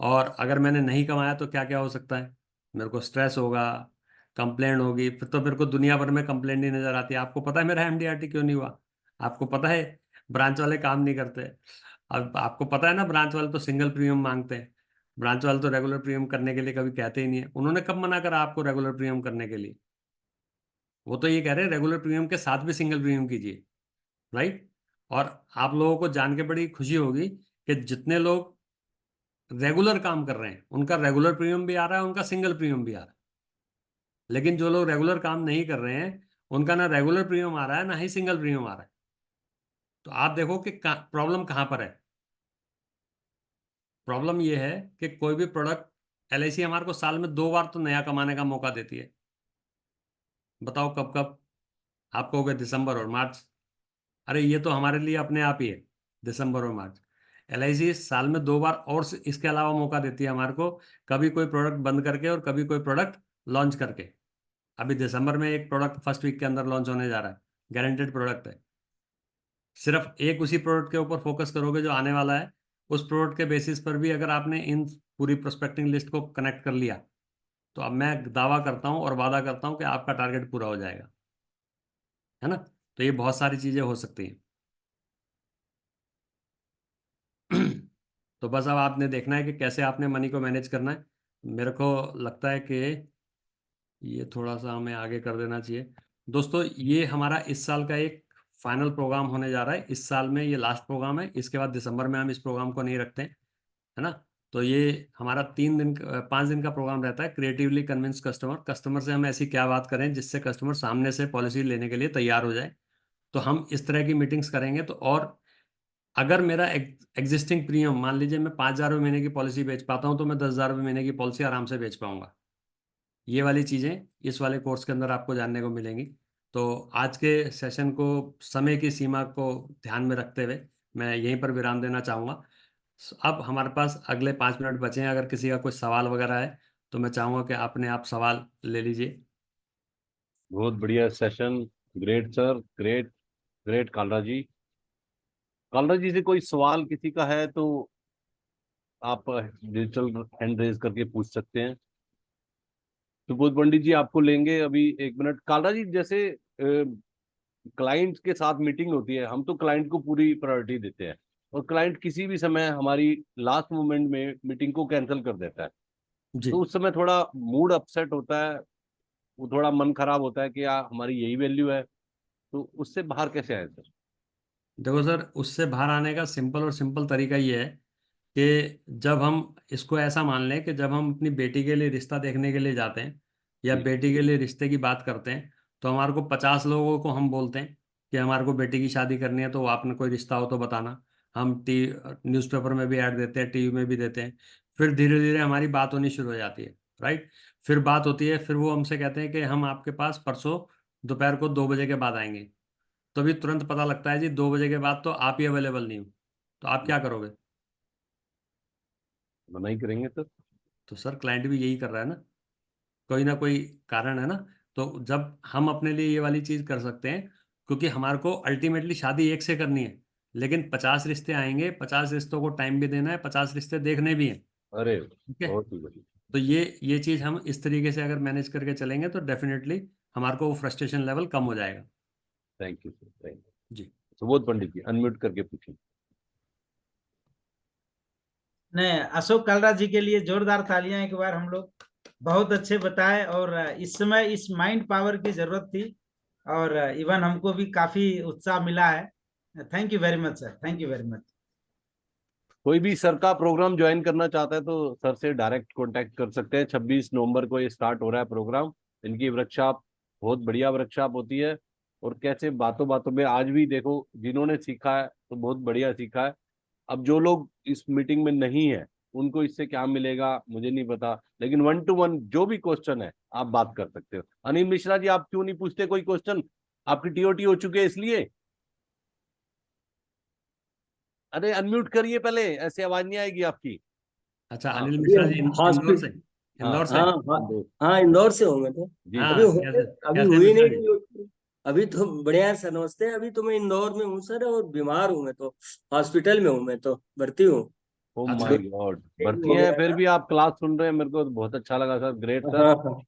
और अगर मैंने नहीं कमाया तो क्या क्या हो सकता है, मेरे को स्ट्रेस होगा, कंप्लेंट होगी, फिर तो मेरे को दुनिया भर में कंप्लेंट ही नजर आती है। आपको पता है मेरा एमडीआरटी क्यों नहीं हुआ? आपको पता है ब्रांच वाले काम नहीं करते। अब आपको पता है ना, ब्रांच वाले तो सिंगल प्रीमियम मांगते हैं। ब्रांच वाले तो रेगुलर प्रीमियम करने के लिए कभी कहते ही नहीं है। उन्होंने कब मना करा आपको रेगुलर प्रीमियम करने के लिए? वो तो ये कह रहे हैं रेगुलर प्रीमियम के साथ भी सिंगल प्रीमियम कीजिए। राइट। और आप लोगों को जान के बड़ी खुशी होगी कि जितने लोग रेगुलर काम कर रहे हैं उनका रेगुलर प्रीमियम भी आ रहा है, उनका सिंगल प्रीमियम भी आ रहा है। लेकिन जो लोग रेगुलर काम नहीं कर रहे हैं उनका ना रेगुलर प्रीमियम आ रहा है, ना ही सिंगल प्रीमियम आ रहा है। तो आप देखो कि प्रॉब्लम कहाँ पर है। प्रॉब्लम ये है कि कोई भी प्रोडक्ट, एलआईसी हमारे को साल में 2 बार तो नया कमाने का मौका देती है। बताओ कब कब? आप कहोगे दिसंबर और मार्च। अरे ये तो हमारे लिए अपने आप ही है, दिसंबर और मार्च। एलआईसी साल में 2 बार और इसके अलावा मौका देती है हमारे को, कभी कोई प्रोडक्ट बंद करके और कभी कोई प्रोडक्ट लॉन्च करके। अभी दिसंबर में एक प्रोडक्ट फर्स्ट वीक के अंदर लॉन्च होने जा रहा है, गारंटेड प्रोडक्ट है। सिर्फ एक उसी प्रोडक्ट के ऊपर फोकस करोगे जो आने वाला है, उस प्रोडक्ट के बेसिस पर भी अगर आपने इन पूरी प्रोस्पेक्टिंग लिस्ट को कनेक्ट कर लिया, तो अब मैं दावा करता हूं और वादा करता हूं कि आपका टारगेट पूरा हो जाएगा। है ना? तो ये बहुत सारी चीजें हो सकती हैं। तो बस अब आपने देखना है कि कैसे आपने मनी को मैनेज करना है। मेरे को लगता है कि ये थोड़ा सा हमें आगे कर देना चाहिए। दोस्तों, ये हमारा इस साल का एक फाइनल प्रोग्राम होने जा रहा है। इस साल में ये लास्ट प्रोग्राम है, इसके बाद दिसंबर में हम इस प्रोग्राम को नहीं रखते हैं। है ना? तो ये हमारा 5 दिन का प्रोग्राम रहता है, क्रिएटिवली कन्विंस कस्टमर। कस्टमर से हम ऐसी क्या बात करें जिससे कस्टमर सामने से पॉलिसी लेने के लिए तैयार हो जाए। तो हम इस तरह की मीटिंग्स करेंगे। तो और अगर मेरा एग्जिस्टिंग प्रीमियम, मान लीजिए मैं 5,000 रुपये महीने की पॉलिसी बेच पाता हूँ, तो मैं 10,000 रुपये महीने की पॉलिसी आराम से बेच पाऊंगा। ये वाली चीज़ें इस वाले कोर्स के अंदर आपको जानने को मिलेंगी। तो आज के सेशन को, समय की सीमा को ध्यान में रखते हुए मैं यहीं पर विराम देना चाहूँगा। अब हमारे पास अगले 5 मिनट बचे हैं। अगर किसी का कोई सवाल वगैरह है तो मैं चाहूँगा कि अपने आप सवाल ले लीजिए। बहुत बढ़िया session, great sir, great great. Kalra ji से कोई सवाल किसी का है तो आप डिजिटल हैंड रेज करके पूछ सकते हैं। सुबोध पंडित जी आपको लेंगे अभी 1 मिनट। कालरा जी, जैसे क्लाइंट के साथ मीटिंग होती है, हम तो क्लाइंट को पूरी प्रायोरिटी देते हैं और क्लाइंट किसी भी समय हमारी लास्ट मोमेंट में मीटिंग को कैंसिल कर देता है। जी तो उस समय थोड़ा मूड अपसेट होता है, वो थोड़ा मन खराब होता है कि यार हमारी यही वैल्यू है। तो उससे बाहर कैसे आए सर? देखो सर, उससे बाहर आने का सिंपल तरीका ये है कि जब हम इसको ऐसा मान लें कि जब हम अपनी बेटी के लिए रिश्ता देखने के लिए जाते हैं या जी। बेटी के लिए रिश्ते की बात करते हैं, तो हमारे को 50 लोगों को हम बोलते हैं कि हमारे को बेटी की शादी करनी है, तो आपने कोई रिश्ता हो तो बताना। हम न्यूज़पेपर में भी ऐड देते हैं, टीवी में भी देते हैं। फिर धीरे धीरे हमारी बात होनी शुरू हो जाती है, राइट। फिर बात होती है, फिर वो हमसे कहते हैं कि हम आपके पास परसों दोपहर को 2 बजे के बाद आएंगे। तो अभी तुरंत पता लगता है जी 2 बजे के बाद तो आप ही अवेलेबल नहीं हो। तो आप क्या करोगे? मना ही करेंगे सर। तो सर क्लाइंट भी यही कर रहा है ना, कोई ना कोई कारण है ना। तो जब हम अपने लिए ये वाली चीज कर सकते हैं, क्योंकि हमारे को अल्टीमेटली शादी एक से करनी है, लेकिन 50 रिश्ते आएंगे, 50 रिश्तों को टाइम भी देना है, 50 रिश्ते देखने भी हैं। अरे ठीक है। बहुत ही बढ़िया। तो ये चीज हम इस तरीके से अगर मैनेज करके चलेंगे तो डेफिनेटली हमारे को वो फ्रस्ट्रेशन लेवल कम हो जाएगा। Thank you sir, thank you. जी। सुबोध पंडित जी अनम्यूट करके पूछिए। नहीं, अशोक कालरा जी के लिए जोरदार तालियां एक बार हम लोग। बहुत अच्छे बताए, और इस समय इस माइंड पावर की जरूरत थी, और इवन हमको भी काफी उत्साह मिला है। Thank you very much sir, thank you very much. कोई भी सर का प्रोग्राम ज्वाइन करना चाहता है तो सर से डायरेक्ट कांटेक्ट कर सकते हैं। 26 नवंबर को ये स्टार्ट हो रहा है प्रोग्राम। इनकी वर्कशॉप बहुत बढ़िया वर्कशॉप होती है। और कैसे बातों बातों में आज भी देखो, जिन्होंने सीखा है तो बहुत बढ़िया सीखा है। अब जो लोग इस मीटिंग में नहीं है उनको इससे क्या मिलेगा मुझे नहीं पता, लेकिन 1 to 1 जो भी क्वेश्चन है आप बात कर सकते हो। अनिल मिश्रा जी, आप क्यों नहीं पूछते कोई क्वेश्चन? आपकी टीओटी हो चुकी है इसलिए। अरे अनम्यूट करिए पहले, ऐसे आवाज नहीं आएगी आपकी। अच्छा, हाँ अनिल ये मिश्रा जी इंदौर से? हाँ इंदौर से? हाँ हाँ इंदौर। हाँ, इंदौर से हूँ मैं तो। जी अभी जी। हाँ, कैसे अभी कैसे हुई मिश्रा नहीं जी? थी। अभी तो बढ़िया है सर, नमस्ते। अभी तो मैं इंदौर में हूँ सर, और बीमार हूँ मैं तो, हॉस्पिटल में हूँ मैं तो, भर्ती हूँ। ओ अच्छा। माय गॉड, डेंगू भर्ती हो हैं गया फिर था। भी आप क्लास सुन रहे हैं, मेरे को तो बहुत अच्छा लगा सर, ग्रेट सर। हाँ हाँ,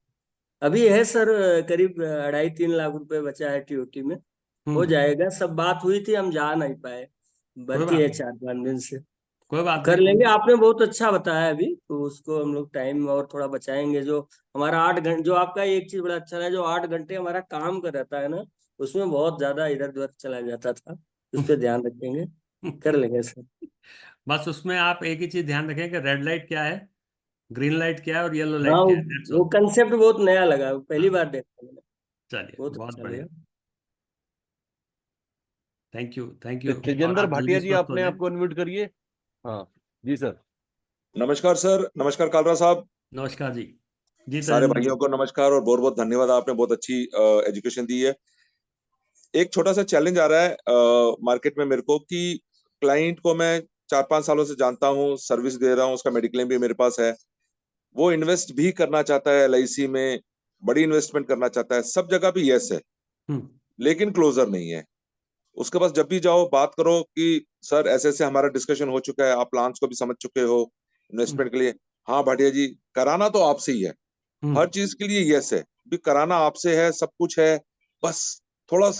अभी है सर, करीब 2.5-3 लाख रुपए बचा है टीओटी में। हो हम्म। जाएगा, सब बात हुई थी, हम जा नहीं पाए। कोई भर्ती बात है नहीं, 4-5 दिन से। कोई बात कर नहीं। लेंगे, आपने बहुत अच्छा बताया अभी, तो उसको हम लोग टाइम और थोड़ा बचाएंगे। जो हमारा 8 घंटे, जो आपका एक चीज बड़ा अच्छा है, जो 8 घंटे हमारा काम का रहता है ना, उसमें बहुत ज्यादा इधर उधर चला जाता था। उस पर ध्यान रखेंगे, कर लेंगे सर। बस उसमें आप एक ही चीज ध्यान रखें कि रेड लाइट क्या है, ग्रीन लाइट क्या है और येलो हाँ, लाइट क्या है, दैट्स वो ऑल। कंसेप्ट बहुत नया लगा, पहली हाँ, बार देखा मैंने। चलिए, बहुत बहुत अच्छा बढ़िया। लगा। Thank you, thank you. और तेजेंद्र आप भाटिया जल्दी जी स्वस्थ हो अपने जाएं। आप को अनम्यूट करिए। हाँ जी सर। नमस्कार सर, नमस्कार कालरा साहब। नमस्कार जी। जी सारे तजेंद्र जी। भाइयों को नमस्कार और बहुत बहुत धन्यवाद, आपने बहुत अच्छी एजुकेशन दी है। एक छोटा सा चैलेंज आ रहा है मार्केट में मेरे को, कि क्लाइंट को मैं 4-5 सालों से जानता हूँ, सर्विस दे रहा हूँ, उसका मेडिक्लेम भी मेरे पास है। वो इन्वेस्ट भी करना चाहता है एलआईसी में, बड़ी इन्वेस्टमेंट करना चाहता है, सब जगह भी यस है, हम्म। लेकिन क्लोजर नहीं है। उसके पास जब भी जाओ बात करो कि सर ऐसे ऐसे हमारा डिस्कशन हो चुका है, आप प्लान्स को भी समझ चुके हो इन्वेस्टमेंट के लिए। हाँ भाटिया जी, कराना तो आपसे ही है, हर चीज के लिए यस है, भी कराना आपसे है, सब कुछ है, बस थोड़ा